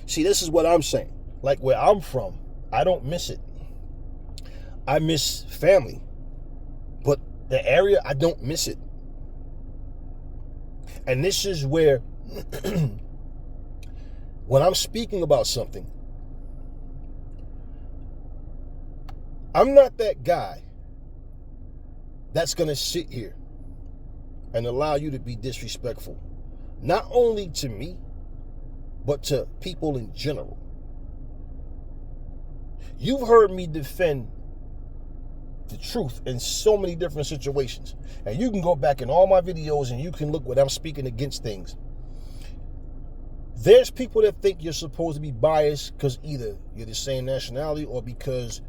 See, this is what I'm saying. Like where I'm from, I don't miss it. I miss family. But the area, I don't miss it. And this is where, when I'm speaking about something, I'm not that guy that's going to sit here and allow you to be disrespectful. Not only to me, but to people in general. You've heard me defend the truth in so many different situations. And you can go back in all my videos and you can look when I'm speaking against things. There's people that think you're supposed to be biased because either you're the same nationality or because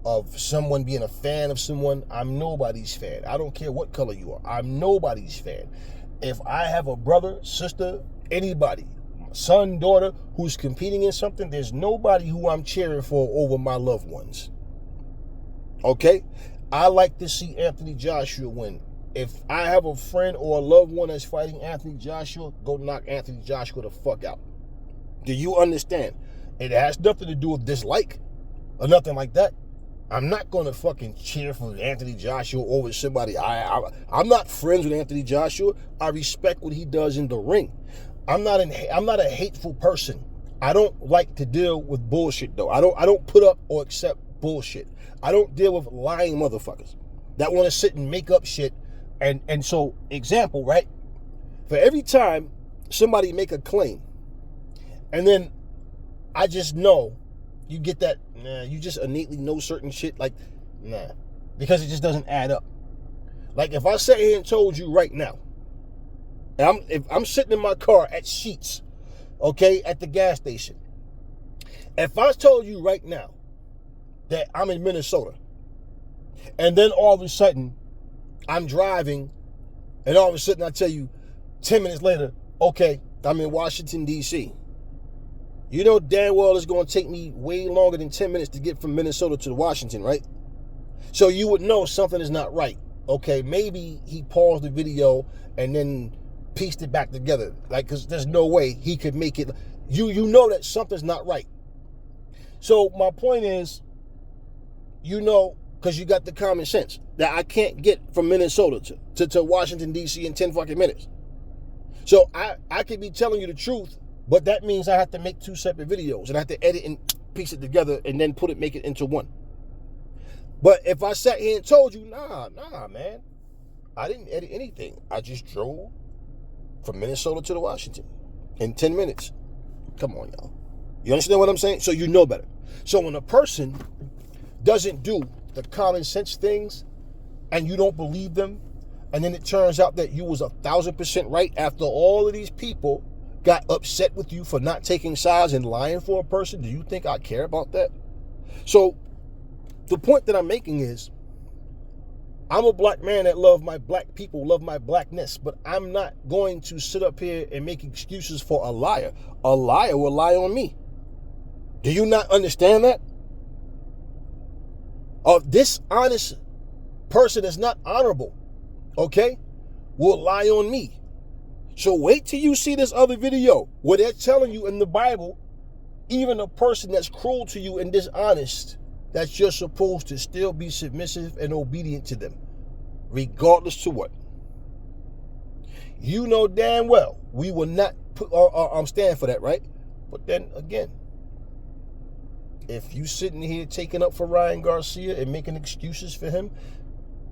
of someone being a fan of someone. I'm nobody's fan. I don't care what color you are. I'm nobody's fan. If I have a brother, sister, anybody, son, daughter who's competing in something, there's nobody who I'm cheering for over my loved ones. Okay? I like to see Anthony Joshua win. If I have a friend or a loved one that's fighting Anthony Joshua, go knock Anthony Joshua the fuck out. Do you understand? It has nothing to do with dislike or nothing like that. I'm not going to fucking cheer for Anthony Joshua over somebody. I'm not friends with Anthony Joshua. I respect what he does in the ring. I'm not a hateful person. I don't like to deal with bullshit though. I don't put up or accept bullshit. I don't deal with lying motherfuckers that want to sit and make up shit. And so, example, right? For every time somebody make a claim, and then I just know, you get that, you just innately know certain shit, like, because it just doesn't add up. Like, if I sat here and told you right now, and if I'm sitting in my car at Sheetz, okay, at the gas station, if I told you right now that I'm in Minnesota, and then all of a sudden, I'm driving, and all of a sudden I tell you 10 minutes later, okay, I'm in Washington, D.C. You know damn well it's going to take me way longer than 10 minutes to get from Minnesota to Washington, right? So you would know something is not right. Okay, maybe he paused the video and then pieced it back together. Like, because there's no way he could make it. You know that something's not right. So my point is, you know, because you got the common sense that I can't get from Minnesota to Washington, D.C. in 10 fucking minutes. So I could be telling you the truth, but that means I have to make 2 separate videos and I have to edit and piece it together and then make it into one. But if I sat here and told you, nah, man, I didn't edit anything. I just drove from Minnesota to Washington in 10 minutes. Come on, y'all. You understand what I'm saying? So you know better. So when a person doesn't do the common sense things and you don't believe them, and then it turns out that you was 1,000% right after all of these people got upset with you for not taking sides and lying for a person, do you think I care about that? So the point that I'm making is, I'm a black man that love my black people, love my blackness, but I'm not going to sit up here and make excuses for a liar. A liar will lie on me. Do you not understand that? A dishonest person is not honorable, okay? Will lie on me. So wait till you see this other video where they're telling you in the Bible, even a person that's cruel to you and dishonest, that you're supposed to still be submissive and obedient to them, regardless to what. You know damn well we will not stand for that, right? But then again, if you sitting here taking up for Ryan Garcia and making excuses for him,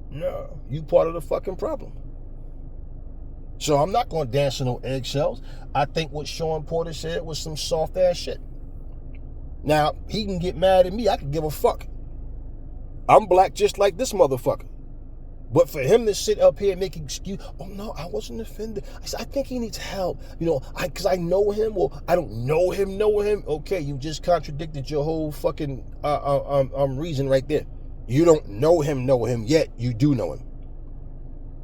no, you part of the fucking problem. So I'm not going to dance on no eggshells. I think what Sean Porter said was some soft ass shit. Now, he can get mad at me. I can give a fuck. I'm black just like this motherfucker. But for him to sit up here and make excuse, oh no, I wasn't offended. I think he needs help. You know, because I know him, or I don't know him. Okay, you just contradicted your whole fucking reason right there. You don't know him, yet you do know him.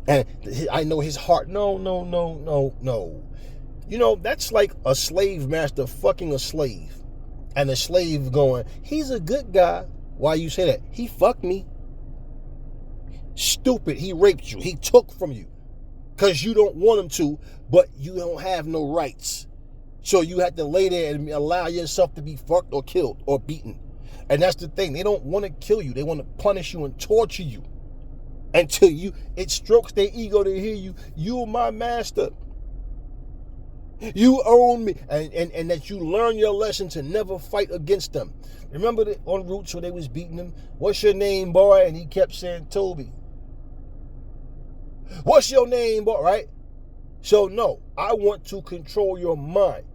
And I know his heart. No. You know, that's like a slave master fucking a slave. And the slave going, he's a good guy. Why you say that? He fucked me. Stupid. He raped you. He took from you. Because you don't want him to, but you don't have no rights. So you have to lay there and allow yourself to be fucked or killed or beaten. And that's the thing. They don't want to kill you. They want to punish you and torture you. Until it strokes their ego to hear you. You're my master. You own me, and that you learn your lesson to never fight against them. Remember on Roots when they was beating him? What's your name, boy? And he kept saying Toby. What's your name, boy? Right? So no, I want to control your mind.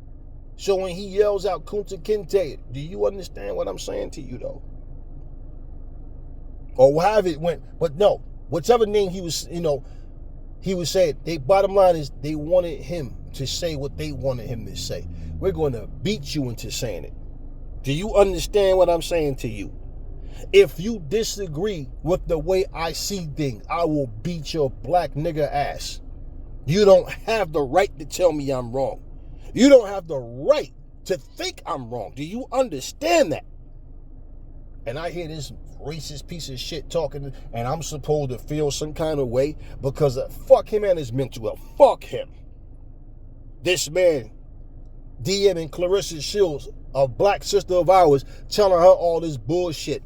So when he yells out Kunta Kinte, do you understand what I'm saying to you though? Or however it went, but no, whichever name he was, he was saying. The bottom line is they wanted him to say what they wanted him to say. We're going to beat you into saying it. Do you understand what I'm saying to you? If you disagree with the way I see things, I will beat your black nigga ass. You don't have the right to tell me I'm wrong. You don't have the right to think I'm wrong. Do you understand that? And I hear this racist piece of shit talking, and I'm supposed to feel some kind of way because fuck him and his mental health. Fuck him. This man DMing Clarissa Shields, a black sister of ours, telling her all this bullshit.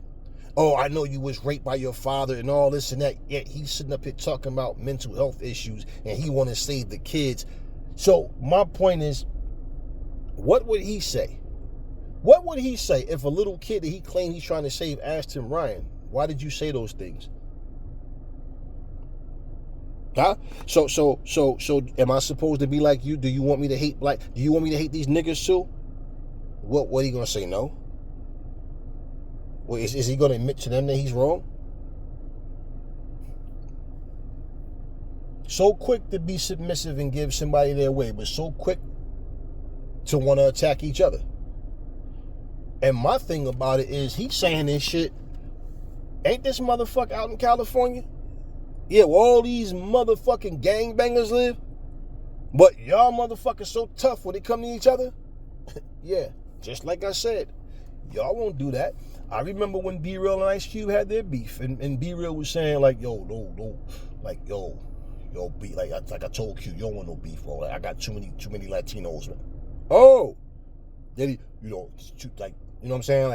Oh, I know you was raped by your father and all this and that. Yet he's sitting up here talking about mental health issues and he want to save the kids. So my point is, what would he say? What would he say if a little kid that he claimed he's trying to save asked him, Ryan, why did you say those things? Huh? So am I supposed to be like you? Do you want me to hate black? Do you want me to hate these niggas too? What are you going to say, no? Well, is he going to admit to them that he's wrong? So quick to be submissive and give somebody their way, but so quick to want to attack each other. And my thing about it is he's saying this shit. Ain't this motherfucker out in California? Yeah, where all these motherfucking gangbangers live. But y'all motherfuckers so tough when they come to each other. Yeah, just like I said, y'all won't do that. I remember when B-Real and Ice Cube had their beef, and B-Real was saying like, yo, no, like, yo, be like I told Q, you don't want no beef, bro. Like, I got too many Latinos, man. Oh, then he, like, you know what I'm saying?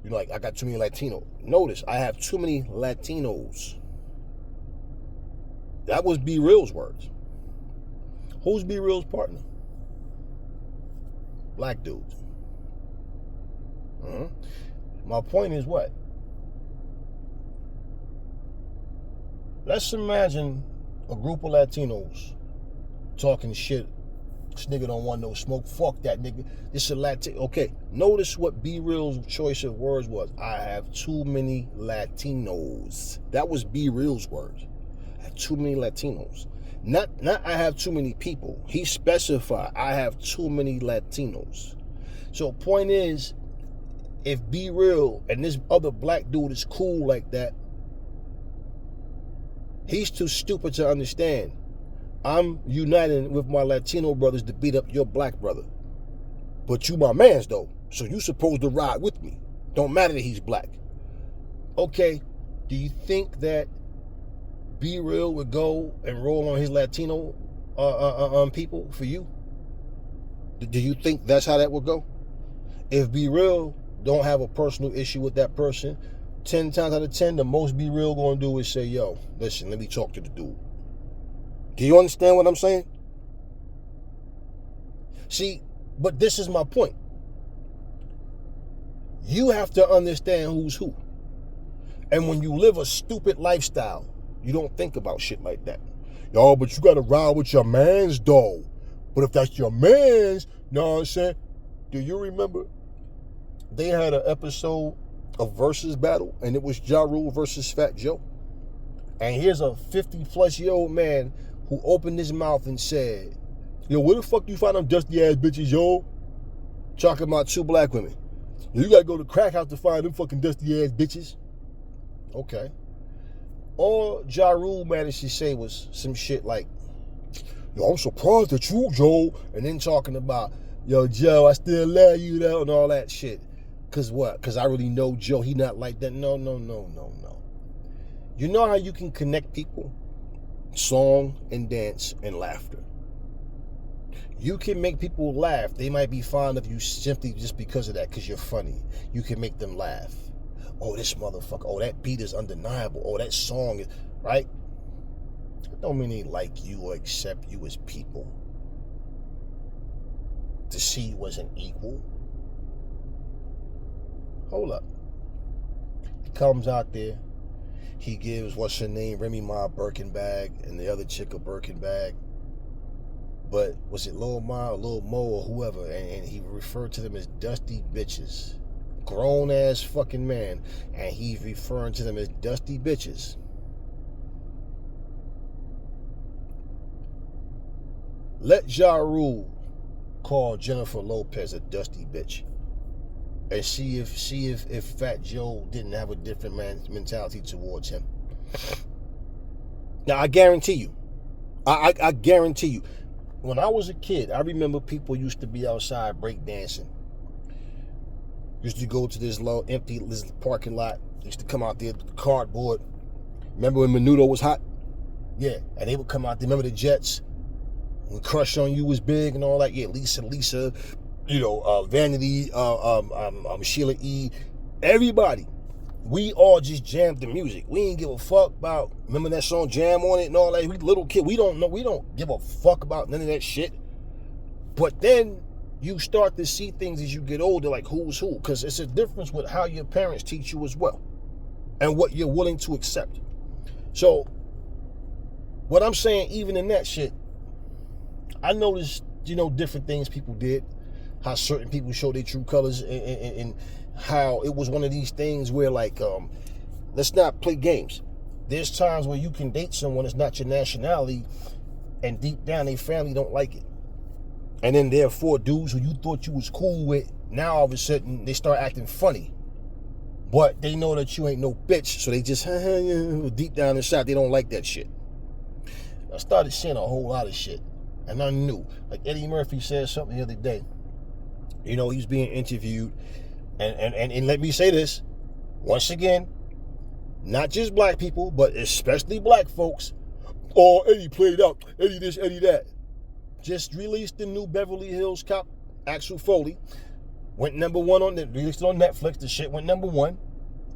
Like, I got too many Latinos. Notice, I have too many Latinos. That was B-Real's words. Who's B-Real's partner? Black dudes. My point is what? Let's imagine a group of Latinos talking shit. This nigga don't want no smoke. Fuck that nigga. This is a Latino. Okay, notice what B-Real's choice of words was. I have too many Latinos. That was B-Real's words. I have too many Latinos. Not I have too many people. He specified I have too many Latinos. So point is, if B-Real and this other black dude is cool like that, he's too stupid to understand. I'm uniting with my Latino brothers to beat up your black brother. But you my mans though, so you supposed to ride with me. Don't matter that he's black. Okay, do you think that B-Real would go and roll on his Latino people for you? Do you think that's how that would go? If B-Real don't have a personal issue with that person, 10 times out of 10, the most B-Real gonna do is say, yo, listen, let me talk to the dude. Do you understand what I'm saying? See, but this is my point. You have to understand who's who. And when you live a stupid lifestyle, you don't think about shit like that. Yo, but you gotta ride with your mans though. But if that's your mans, know what I'm saying? Do you remember they had an episode of Versus Battle, and it was Ja Rule versus Fat Joe? And here's a 50-plus-year-old man who opened his mouth and said, yo, where the fuck you find them dusty-ass bitches, yo? Talking about two black women. You gotta go to crack house to find them fucking dusty-ass bitches. Okay. All Ja Rule managed to say was some shit like, yo, I'm surprised at you, Joe. And then talking about, yo, Joe, I still love you, though, and all that shit. Because what? Because I really know Joe, he not like that. No. You know how you can connect people? Song and dance and laughter. You can make people laugh. They might be fond of you simply just because of that, because you're funny. You can make them laugh. Oh, this motherfucker. Oh, that beat is undeniable. Oh, that song is, right? That don't mean they like you or accept you as people. To see you as an equal. Hold up. He comes out there. He gives, what's her name, Remy Ma a Birkin bag, and the other chick a Birkin bag. But was it Lil Ma or Lil Mo or whoever? And he referred to them as dusty bitches. Grown ass fucking man. And he's referring to them as dusty bitches. Let Ja Rule call Jennifer Lopez a dusty bitch. And see if Fat Joe didn't have a different mentality towards him. Now I guarantee you, I guarantee you, when I was a kid, I remember people used to be outside breakdancing. Used to go to this low empty parking lot. Used to come out there with the cardboard. Remember when Menudo was hot? Yeah, and they would come out there. Remember the Jets? When Crush on You was big and all that? Yeah, Lisa. You know, Vanity, Sheila E. Everybody. We all just jammed the music. We ain't give a fuck about, remember that song Jam on it and all that? We little kid. We don't give a fuck about none of that shit. But then you start to see things as you get older, like who's who. Because it's a difference with how your parents teach you as well. And what you're willing to accept. So, what I'm saying, even in that shit, I noticed, different things people did. How certain people show their true colors, and how it was one of these things where, like, let's not play games. There's times where you can date someone that's not your nationality, and deep down their family don't like it. And then therefore, dudes who you thought you was cool with, now all of a sudden they start acting funny. But they know that you ain't no bitch, so they just deep down inside they don't like that shit. I started seeing a whole lot of shit, and I knew. Like Eddie Murphy said something the other day. You know, he's being interviewed, and let me say this once again, not just black people, but especially black folks. Oh, Eddie played out. Eddie this, Eddie that. Just released the new Beverly Hills Cop, Axel Foley. Went number one released it on Netflix. The shit went number one.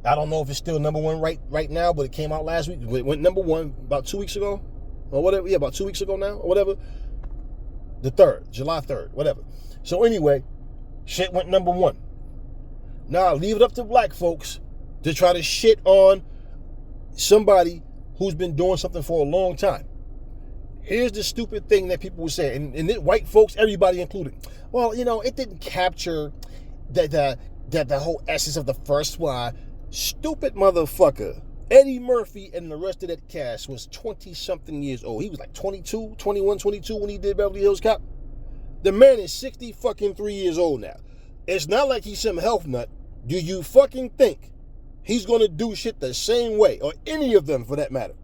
I don't know if it's still number one right now, but it came out last week. It went number one about 2 weeks ago. Or whatever. Yeah, about 2 weeks ago now, or whatever. The 3rd, July 3rd, whatever. So anyway, shit went number one. Now leave it up to black folks to try to shit on somebody who's been doing something for a long time. Here's the stupid thing that people will say, and white folks, everybody included. Well, you know, it didn't capture the whole essence of the first one. Stupid motherfucker. Eddie Murphy and the rest of that cast was 20-something years old. He was like 22, 21, 22 when he did Beverly Hills Cop. The man is 63 years old now. It's not like he's some health nut. Do you fucking think he's going to do shit the same way, or any of them for that matter?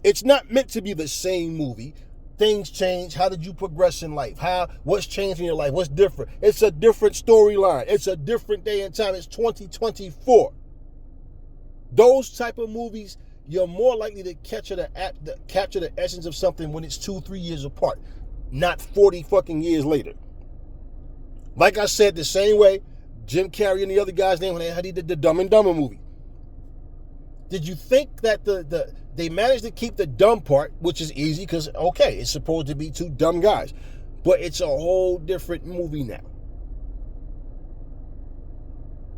It's not meant to be the same movie. Things change. How did you progress in life? What's changed in your life? What's different? It's a different storyline. It's a different day and time. It's 2024. Those type of movies, you're more likely to capture the essence of something when it's 2-3 years apart, not 40 fucking years later. Like I said, the same way Jim Carrey and the other guy's name when they did the Dumb and Dumber movie. Did you think that they managed to keep the dumb part, which is easy because, okay, it's supposed to be two dumb guys, but it's a whole different movie now.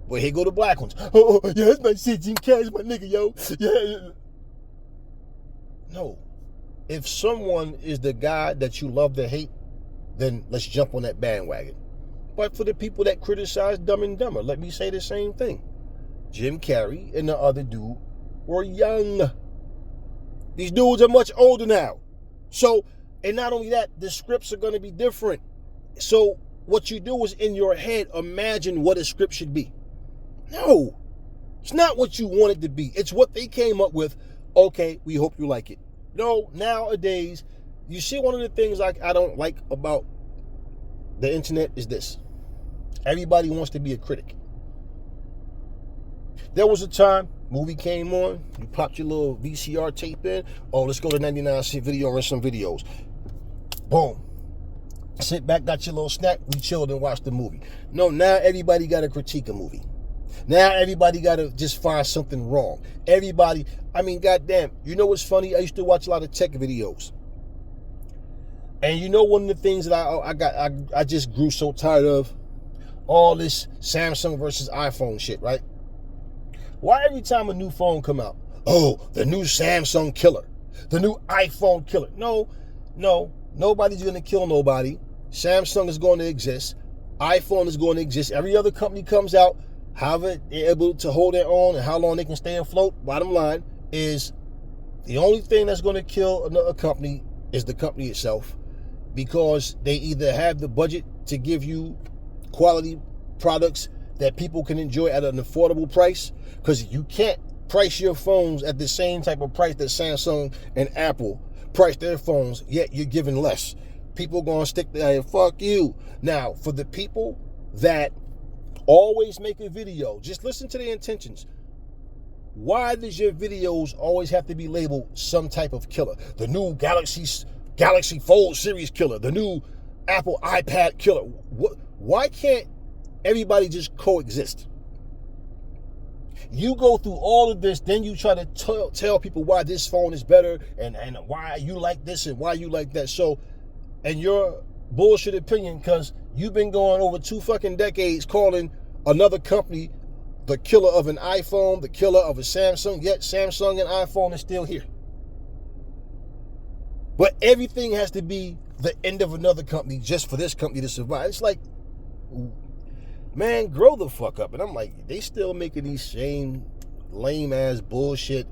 But here go the black ones. Oh, yeah, that's my shit. Jim Carrey's my nigga, yo. Yeah. No. If someone is the guy that you love to hate, then let's jump on that bandwagon. But for the people that criticize Dumb and Dumber, let me say the same thing. Jim Carrey and the other dude were young. These dudes are much older now. So, and not only that, the scripts are going to be different. So, what you do is in your head, imagine what a script should be. No, it's not what you want it to be. It's what they came up with. Okay, we hope you like it. No, nowadays, you see, one of the things I don't like about the internet is this. Everybody wants to be a critic. There was a time, movie came on, you popped your little VCR tape in, oh, let's go to 99-cent video and rent some videos. Boom. Sit back, got your little snack, we chilled and watched the movie. No, now everybody got to critique a movie. Now everybody got to just find something wrong. Everybody, I mean, goddamn, you know what's funny? I used to watch a lot of tech videos. And you know one of the things that I just grew so tired of? All this Samsung versus iPhone shit, right? Why every time a new phone come out, oh, the new Samsung killer, the new iPhone killer? No, nobody's going to kill nobody. Samsung is going to exist. iPhone is going to exist. Every other company comes out, however they're able to hold their own and how long they can stay afloat. Bottom line is the only thing that's going to kill another company is the company itself, because they either have the budget to give you quality products that people can enjoy at an affordable price, because you can't price your phones at the same type of price that Samsung and Apple price their phones, yet you're giving less. People gonna stick there, fuck you. Now, for the people that always make a video, just listen to the intentions. Why does your videos always have to be labeled some type of killer? The new Galaxy Fold series killer, the new Apple iPad killer. Why can't everybody just coexist? You go through all of this, then you try to tell people why this phone is better and why you like this and why you like that. So, and your bullshit opinion, because you've been going over 2 fucking decades calling another company the killer of an iPhone, the killer of a Samsung, yet Samsung and iPhone is still here. But everything has to be the end of another company just for this company to survive. It's like, man, grow the fuck up. And I'm like, they still making these same lame ass bullshit.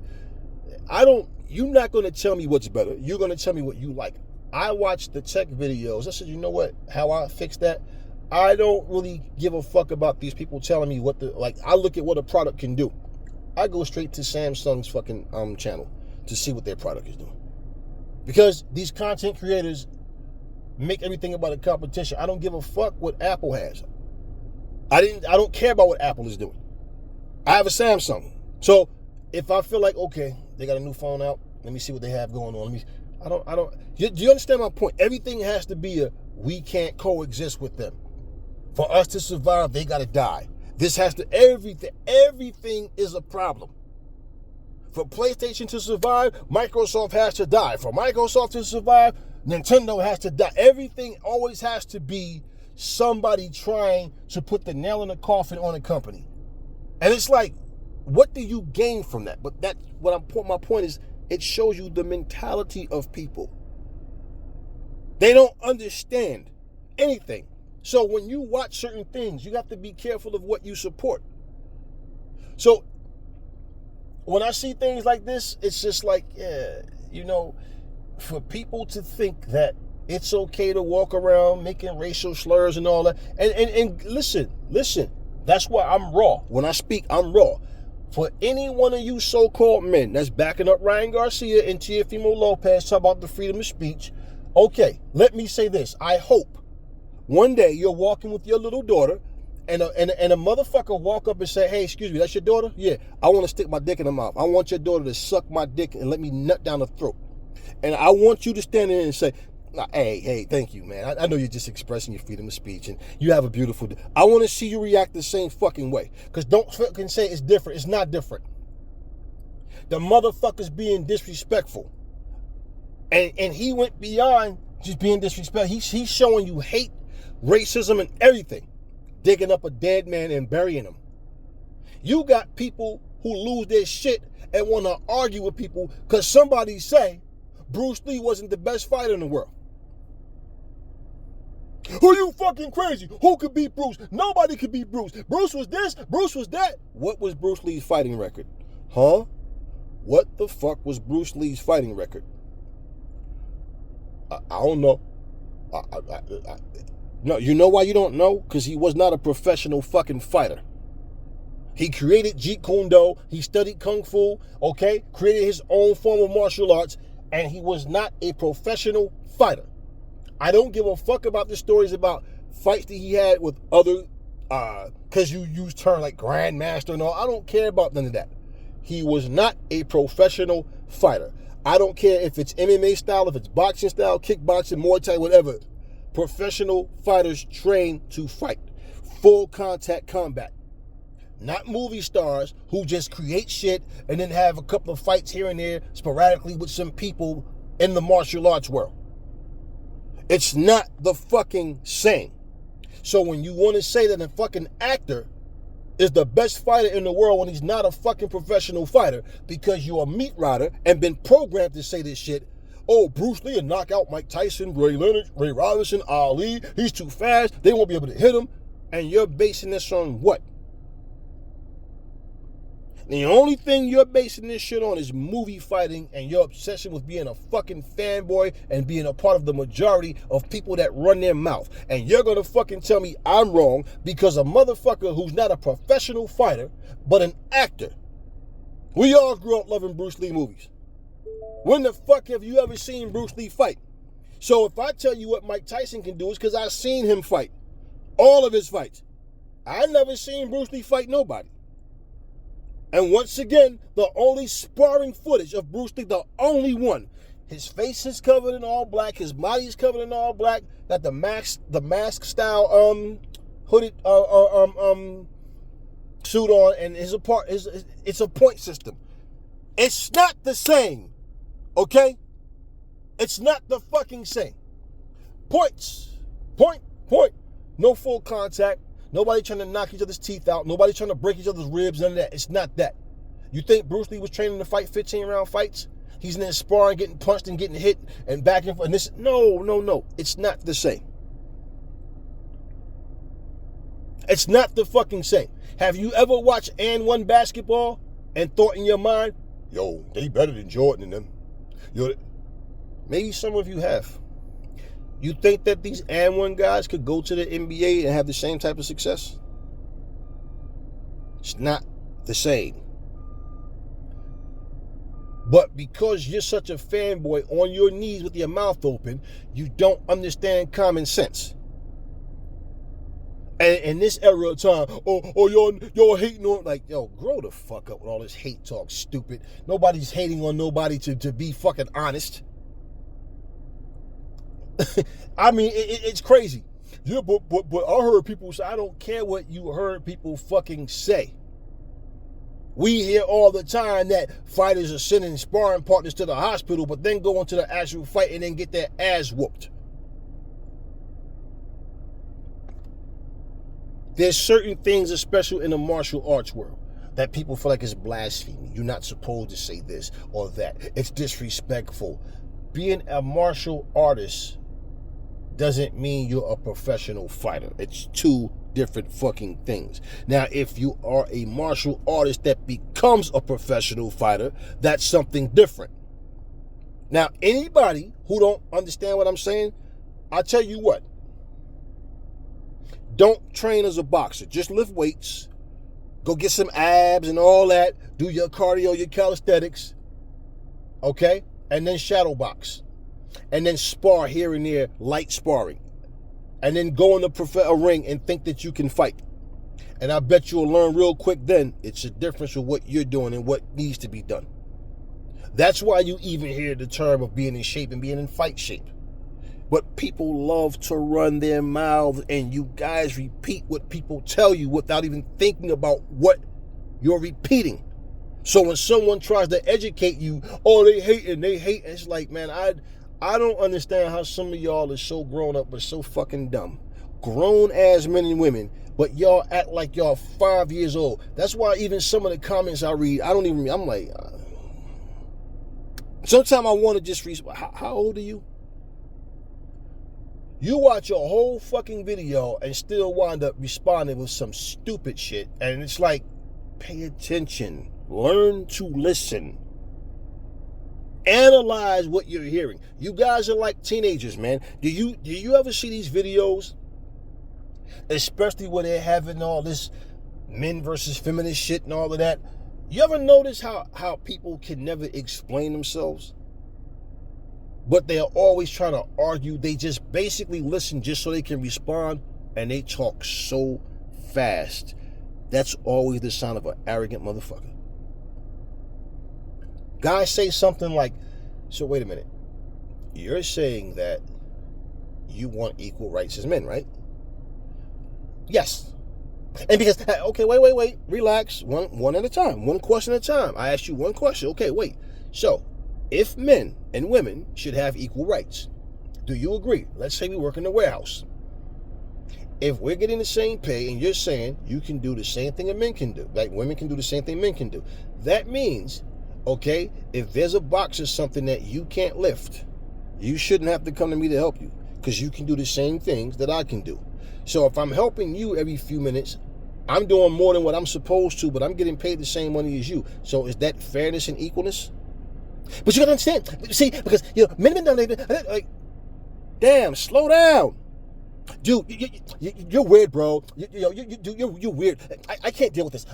You're not going to tell me what's better. You're going to tell me what you like. I watched the tech videos. I said, you know what? How I fix that? I don't really give a fuck about these people telling me what I look at what a product can do. I go straight to Samsung's fucking channel to see what their product is doing. Because these content creators make everything about a competition. I don't give a fuck what Apple has. I don't care about what Apple is doing. I have a Samsung. So if I feel like, okay, they got a new phone out, let me see what they have going on. Do you understand my point? Everything has to be we can't coexist with them. For us to survive, they gotta die. Everything is a problem. For PlayStation to survive, Microsoft has to die. For Microsoft to survive, Nintendo has to die. Everything always has to be somebody trying to put the nail in the coffin on a company. And it's like, what do you gain from that? But my point is, it shows you the mentality of people. They don't understand anything. So when you watch certain things, you have to be careful of what you support. So when I see things like this, it's just like, for people to think that it's okay to walk around making racial slurs and all that. And listen, that's why I'm raw. When I speak, I'm raw. For any one of you so-called men that's backing up Ryan Garcia and Teofimo Lopez talk about the freedom of speech, okay, let me say this. I hope one day you're walking with your little daughter and a motherfucker walk up and say, hey, excuse me, that's your daughter? Yeah, I want to stick my dick in her mouth. I want your daughter to suck my dick and let me nut down her throat. And I want you to stand there and say, hey, thank you, man. I know you're just expressing your freedom of speech and you have a beautiful day. I want to see you react the same fucking way. Because don't fucking say it's different. It's not different. The motherfucker's being disrespectful. And he went beyond just being disrespectful. He's showing you hate, racism, and everything. Digging up a dead man and burying him. You got people who lose their shit and want to argue with people because somebody say Bruce Lee wasn't the best fighter in the world. Are you fucking crazy? Who could beat Bruce? Nobody could beat Bruce. Bruce was this, Bruce was that. What was Bruce Lee's fighting record? Huh? What the fuck was Bruce Lee's fighting record? I don't know. No, you know why you don't know? Because he was not a professional fucking fighter. He created Jeet Kune Do. He studied Kung Fu, okay? Created his own form of martial arts, and he was not a professional fighter. I don't give a fuck about the stories about fights that he had with other, because you use terms like grandmaster and all. I don't care about none of that. He was not a professional fighter. I don't care if it's MMA style, if it's boxing style, kickboxing, Muay Thai, whatever. Professional fighters train to fight. Full contact combat. Not movie stars who just create shit and then have a couple of fights here and there sporadically with some people in the martial arts world. It's not the fucking same. So when you want to say that a fucking actor is the best fighter in the world when he's not a fucking professional fighter because you're a meat rider and been programmed to say this shit, oh, Bruce Lee will knock out Mike Tyson, Ray Leonard, Ray Robinson, Ali, he's too fast, they won't be able to hit him, and you're basing this on what? The only thing you're basing this shit on is movie fighting and your obsession with being a fucking fanboy and being a part of the majority of people that run their mouth. And you're gonna fucking tell me I'm wrong because a motherfucker who's not a professional fighter, but an actor. We all grew up loving Bruce Lee movies. When the fuck have you ever seen Bruce Lee fight? So if I tell you what Mike Tyson can do, it's because I've seen him fight. All of his fights. I never seen Bruce Lee fight nobody. And once again, the only sparring footage of Bruce Lee, the only one, his face is covered in all black, his body is covered in all black, got the mask style hooded suit on, and it's a point system. It's not the same, okay? It's not the fucking same. Points, point. No full contact. Nobody trying to knock each other's teeth out. Nobody trying to break each other's ribs. None of that. It's not that. You think Bruce Lee was training to fight 15-round fights? He's in there sparring, getting punched and getting hit and back and forth. And this, no. It's not the same. It's not the fucking same. Have you ever watched and one basketball and thought in your mind, yo, they better than Jordan and them? Maybe some of you have. You think that these and one guys could go to the NBA and have the same type of success? It's not the same. But because you're such a fanboy on your knees with your mouth open, you don't understand common sense. And in this era of time, y'all hating on, like, yo, grow the fuck up with all this hate talk, stupid. Nobody's hating on nobody to be fucking honest. I mean, it's crazy. Yeah, but I heard people say, I don't care what you heard people fucking say. We hear all the time that fighters are sending sparring partners to the hospital, but then go into the actual fight and then get their ass whooped. There's certain things, especially in the martial arts world, that people feel like it's blasphemy. You're not supposed to say this or that. It's disrespectful. Being a martial artist doesn't mean you're a professional fighter. It's two different fucking things. Now, if you are a martial artist that becomes a professional fighter, that's something different. Now, anybody who don't understand what I'm saying, I tell you what, don't train as a boxer. Just lift weights, go get some abs and all that, do your cardio, your calisthenics, okay? And then shadow box. And then spar here and there, light sparring. And then go in a ring and think that you can fight. And I bet you'll learn real quick then it's a difference with what you're doing and what needs to be done. That's why you even hear the term of being in shape and being in fight shape. But people love to run their mouths and you guys repeat what people tell you without even thinking about what you're repeating. So when someone tries to educate you, oh, they hate. It's like, man, I don't understand how some of y'all are so grown up but so fucking dumb. Grown as men and women, but y'all act like y'all 5 years old. That's why even some of the comments I read, I'm like, sometimes I want to just read, how old are you? You watch a whole fucking video and still wind up responding with some stupid shit. And it's like, pay attention. Learn to listen. Analyze what you're hearing. You guys are like teenagers, man. Do you ever see these videos? Especially when they're having all this men versus feminist shit and all of that. You ever notice how people can never explain themselves? But they're always trying to argue. They just basically listen just so they can respond. And they talk so fast. That's always the sign of an arrogant motherfucker. Guys say something like, so wait a minute. You're saying that you want equal rights as men, right? Yes. And because, okay, wait, relax. One at a time. One question at a time. I asked you one question. Okay, wait. So, if men and women should have equal rights, do you agree? Let's say we work in the warehouse. If we're getting the same pay and you're saying you can do the same thing that men can do, like women can do the same thing men can do, that means, okay, if there's a box or something that you can't lift, you shouldn't have to come to me to help you because you can do the same things that I can do. So if I'm helping you every few minutes, I'm doing more than what I'm supposed to, but I'm getting paid the same money as you. So is that fairness and equalness? But you gotta understand, see, because men don't like, damn, slow down. Dude, you're weird, bro. You're weird. I can't deal with this.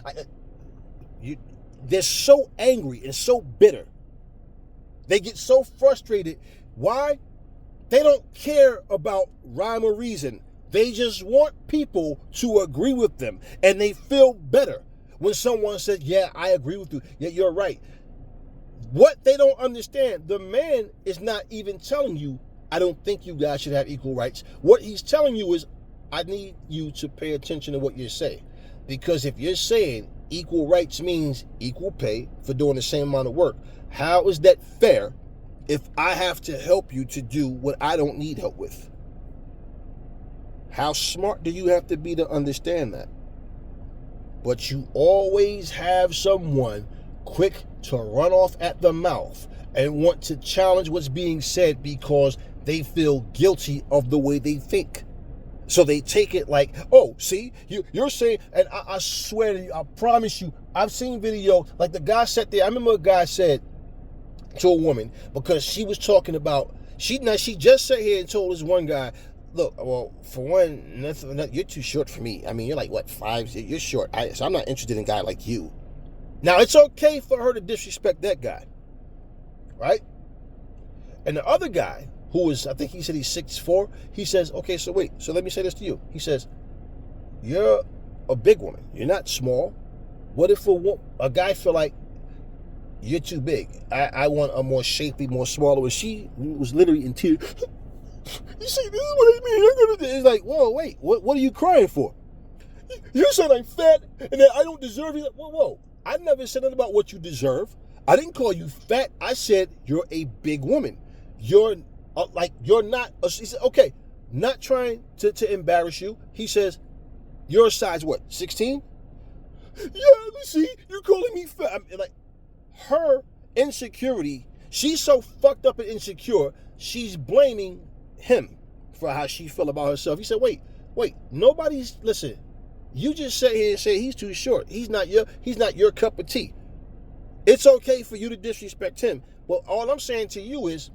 They're so angry and so bitter. They get so frustrated. Why? They don't care about rhyme or reason. They just want people to agree with them. And they feel better when someone says, yeah, I agree with you. Yeah, you're right. What they don't understand, the man is not even telling you, I don't think you guys should have equal rights. What he's telling you is, I need you to pay attention to what you're saying. Because if you're saying equal rights means equal pay for doing the same amount of work, how is that fair if I have to help you to do what I don't need help with? How smart do you have to be to understand that? But you always have someone quick to run off at the mouth and want to challenge what's being said because they feel guilty of the way they think. So they take it like, oh, see, you're saying, and I swear to you, I promise you, I've seen video, like the guy sat there, I remember a guy said to a woman, because she was talking about, She just sat here and told this one guy, look, well, for one, you're too short for me. I mean, you're like, what, 5? You're short. So I'm not interested in a guy like you. Now, it's okay for her to disrespect that guy, right? And the other guy, who is, I think he said he's 6'4", he says, okay, so wait, so let me say this to you. He says, you're a big woman. You're not small. What if a guy feel like you're too big? I want a more shapely, more smaller. And she was literally in tears. You see, this is what I mean. I'm gonna. It's like, whoa, wait, what are you crying for? You said I'm fat and that I don't deserve it. Whoa. I never said nothing about what you deserve. I didn't call you fat. I said you're a big woman. You're not. He said, okay, not trying to embarrass you. He says, your size what? 16? Yeah, see, you're calling me fat. I mean, like, her insecurity, she's so fucked up and insecure, she's blaming him for how she felt about herself. He said, wait, listen, you just sat here and say he's too short. He's not your cup of tea. It's okay for you to disrespect him. Well, all I'm saying to you is,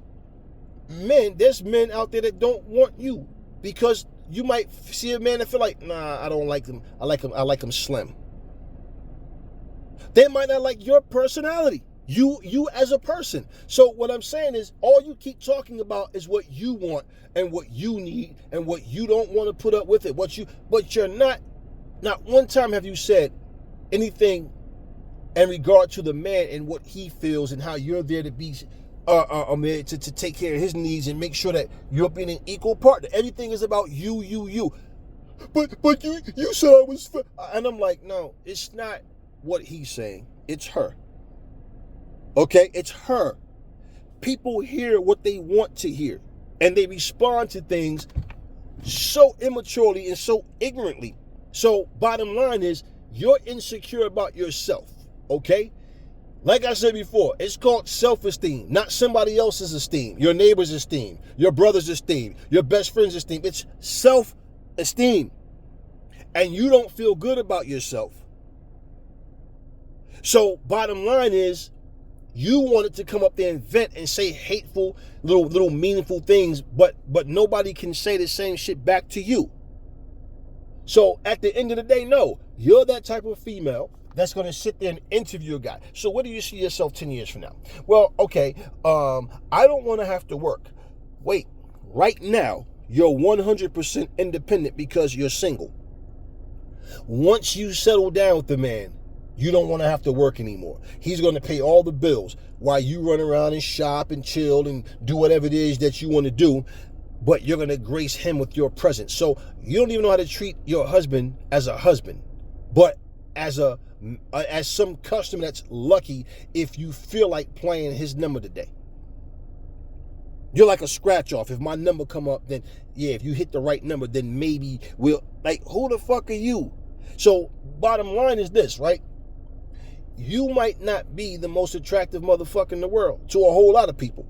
men, there's men out there that don't want you because you might see a man and feel like, nah, I don't like him. I like him slim. They might not like your personality, you as a person. So what I'm saying is, all you keep talking about is what you want and what you need and what you don't want to put up with it. But you're not one time have you said anything in regard to the man and what he feels and how you're there to be to take care of his needs and make sure that you're being an equal partner. Everything is about you. But you said I was fat. And I'm like, no, it's not what he's saying. It's her. Okay? It's her. People hear what they want to hear. And they respond to things so immaturely and so ignorantly. So bottom line is, you're insecure about yourself. Okay? Like I said before, it's called self-esteem, not somebody else's esteem, your neighbor's esteem, your brother's esteem, your best friend's esteem. It's self-esteem. And you don't feel good about yourself. So bottom line is, you wanted to come up there and vent and say hateful, little meaningful things, but nobody can say the same shit back to you. So at the end of the day, no, you're that type of female that's going to sit there and interview a guy. So where do you see yourself 10 years from now? Well, okay, I don't want to have to work. Wait, right now, you're 100% independent because you're single. Once you settle down with the man, you don't want to have to work anymore. He's going to pay all the bills while you run around and shop and chill and do whatever it is that you want to do, but you're going to grace him with your presence. So you don't even know how to treat your husband as a husband, but as some customer that's lucky if you feel like playing his number today. You're like a scratch off. If my number come up, then yeah, if you hit the right number, then maybe we'll, like, who the fuck are you? So bottom line is this, right? You might not be the most attractive motherfucker in the world to a whole lot of people.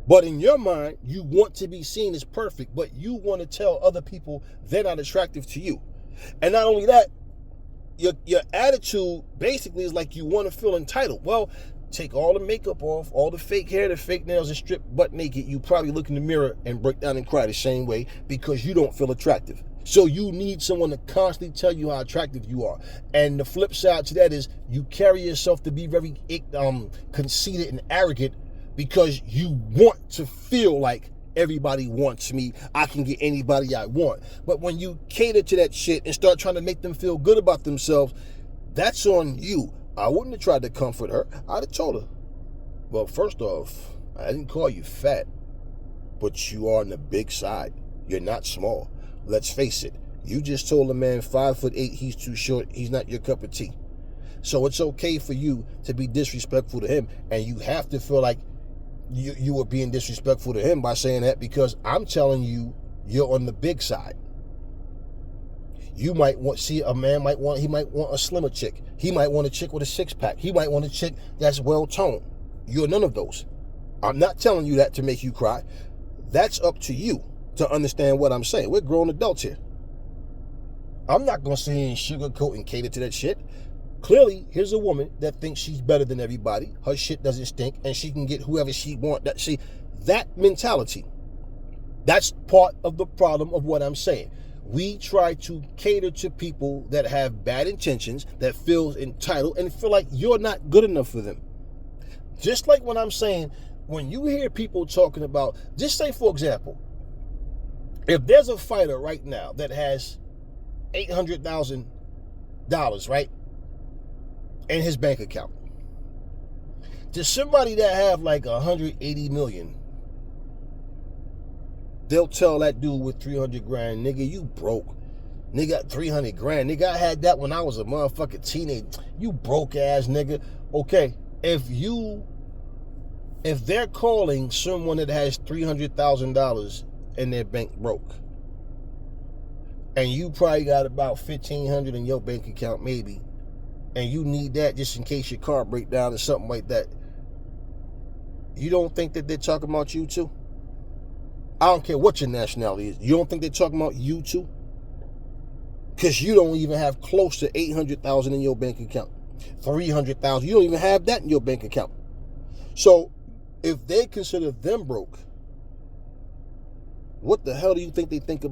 But in your mind, you want to be seen as perfect, but you want to tell other people they're not attractive to you. And not only that, your attitude basically is like you want to feel entitled. Well, take all the makeup off, all the fake hair, the fake nails, and strip butt naked. You probably look in the mirror and break down and cry the same way because you don't feel attractive. So you need someone to constantly tell you how attractive you are. And the flip side to that is you carry yourself to be very conceited and arrogant because you want to feel like everybody wants me. I can get anybody I want. But when you cater to that shit and start trying to make them feel good about themselves, that's on you. I wouldn't have tried to comfort her. I'd have told her, well, first off, I didn't call you fat, but you are on the big side. You're not small. Let's face it. You just told a man 5'8", he's too short, he's not your cup of tea. So it's okay for you to be disrespectful to him, and you have to feel like you were being disrespectful to him by saying that, because I'm telling you, you're on the big side. You might a man might want a slimmer chick. He might want a chick with a six-pack. He might want a chick that's well-toned. You're none of those. I'm not telling you that to make you cry. That's up to you to understand what I'm saying. We're grown adults here. I'm not going to sit here and sugarcoat and cater to that shit. Clearly, here's a woman that thinks she's better than everybody. Her shit doesn't stink, and she can get whoever she wants. that mentality. That's part of the problem of what I'm saying. We try to cater to people that have bad intentions, that feel entitled and feel like you're not good enough for them. Just like when I'm saying, when you hear people talking about, just say for example, if there's a fighter right now that has $800,000, right, in his bank account, to somebody that have like 180 million, they'll tell that dude with 300 grand, nigga, you broke. Nigga, 300 grand. Nigga, I had that when I was a motherfucking teenager. You broke ass nigga. Okay, if they're calling someone that has $300,000 in their bank broke, and you probably got about $1,500 in your bank account maybe, and you need that just in case your car break down or something like that, you don't think that they're talking about you too? I don't care what your nationality is. You don't think they're talking about you too? Because you don't even have close to 800,000 in your bank account. 300,000. You don't even have that in your bank account. So if they consider them broke, what the hell do you think they think about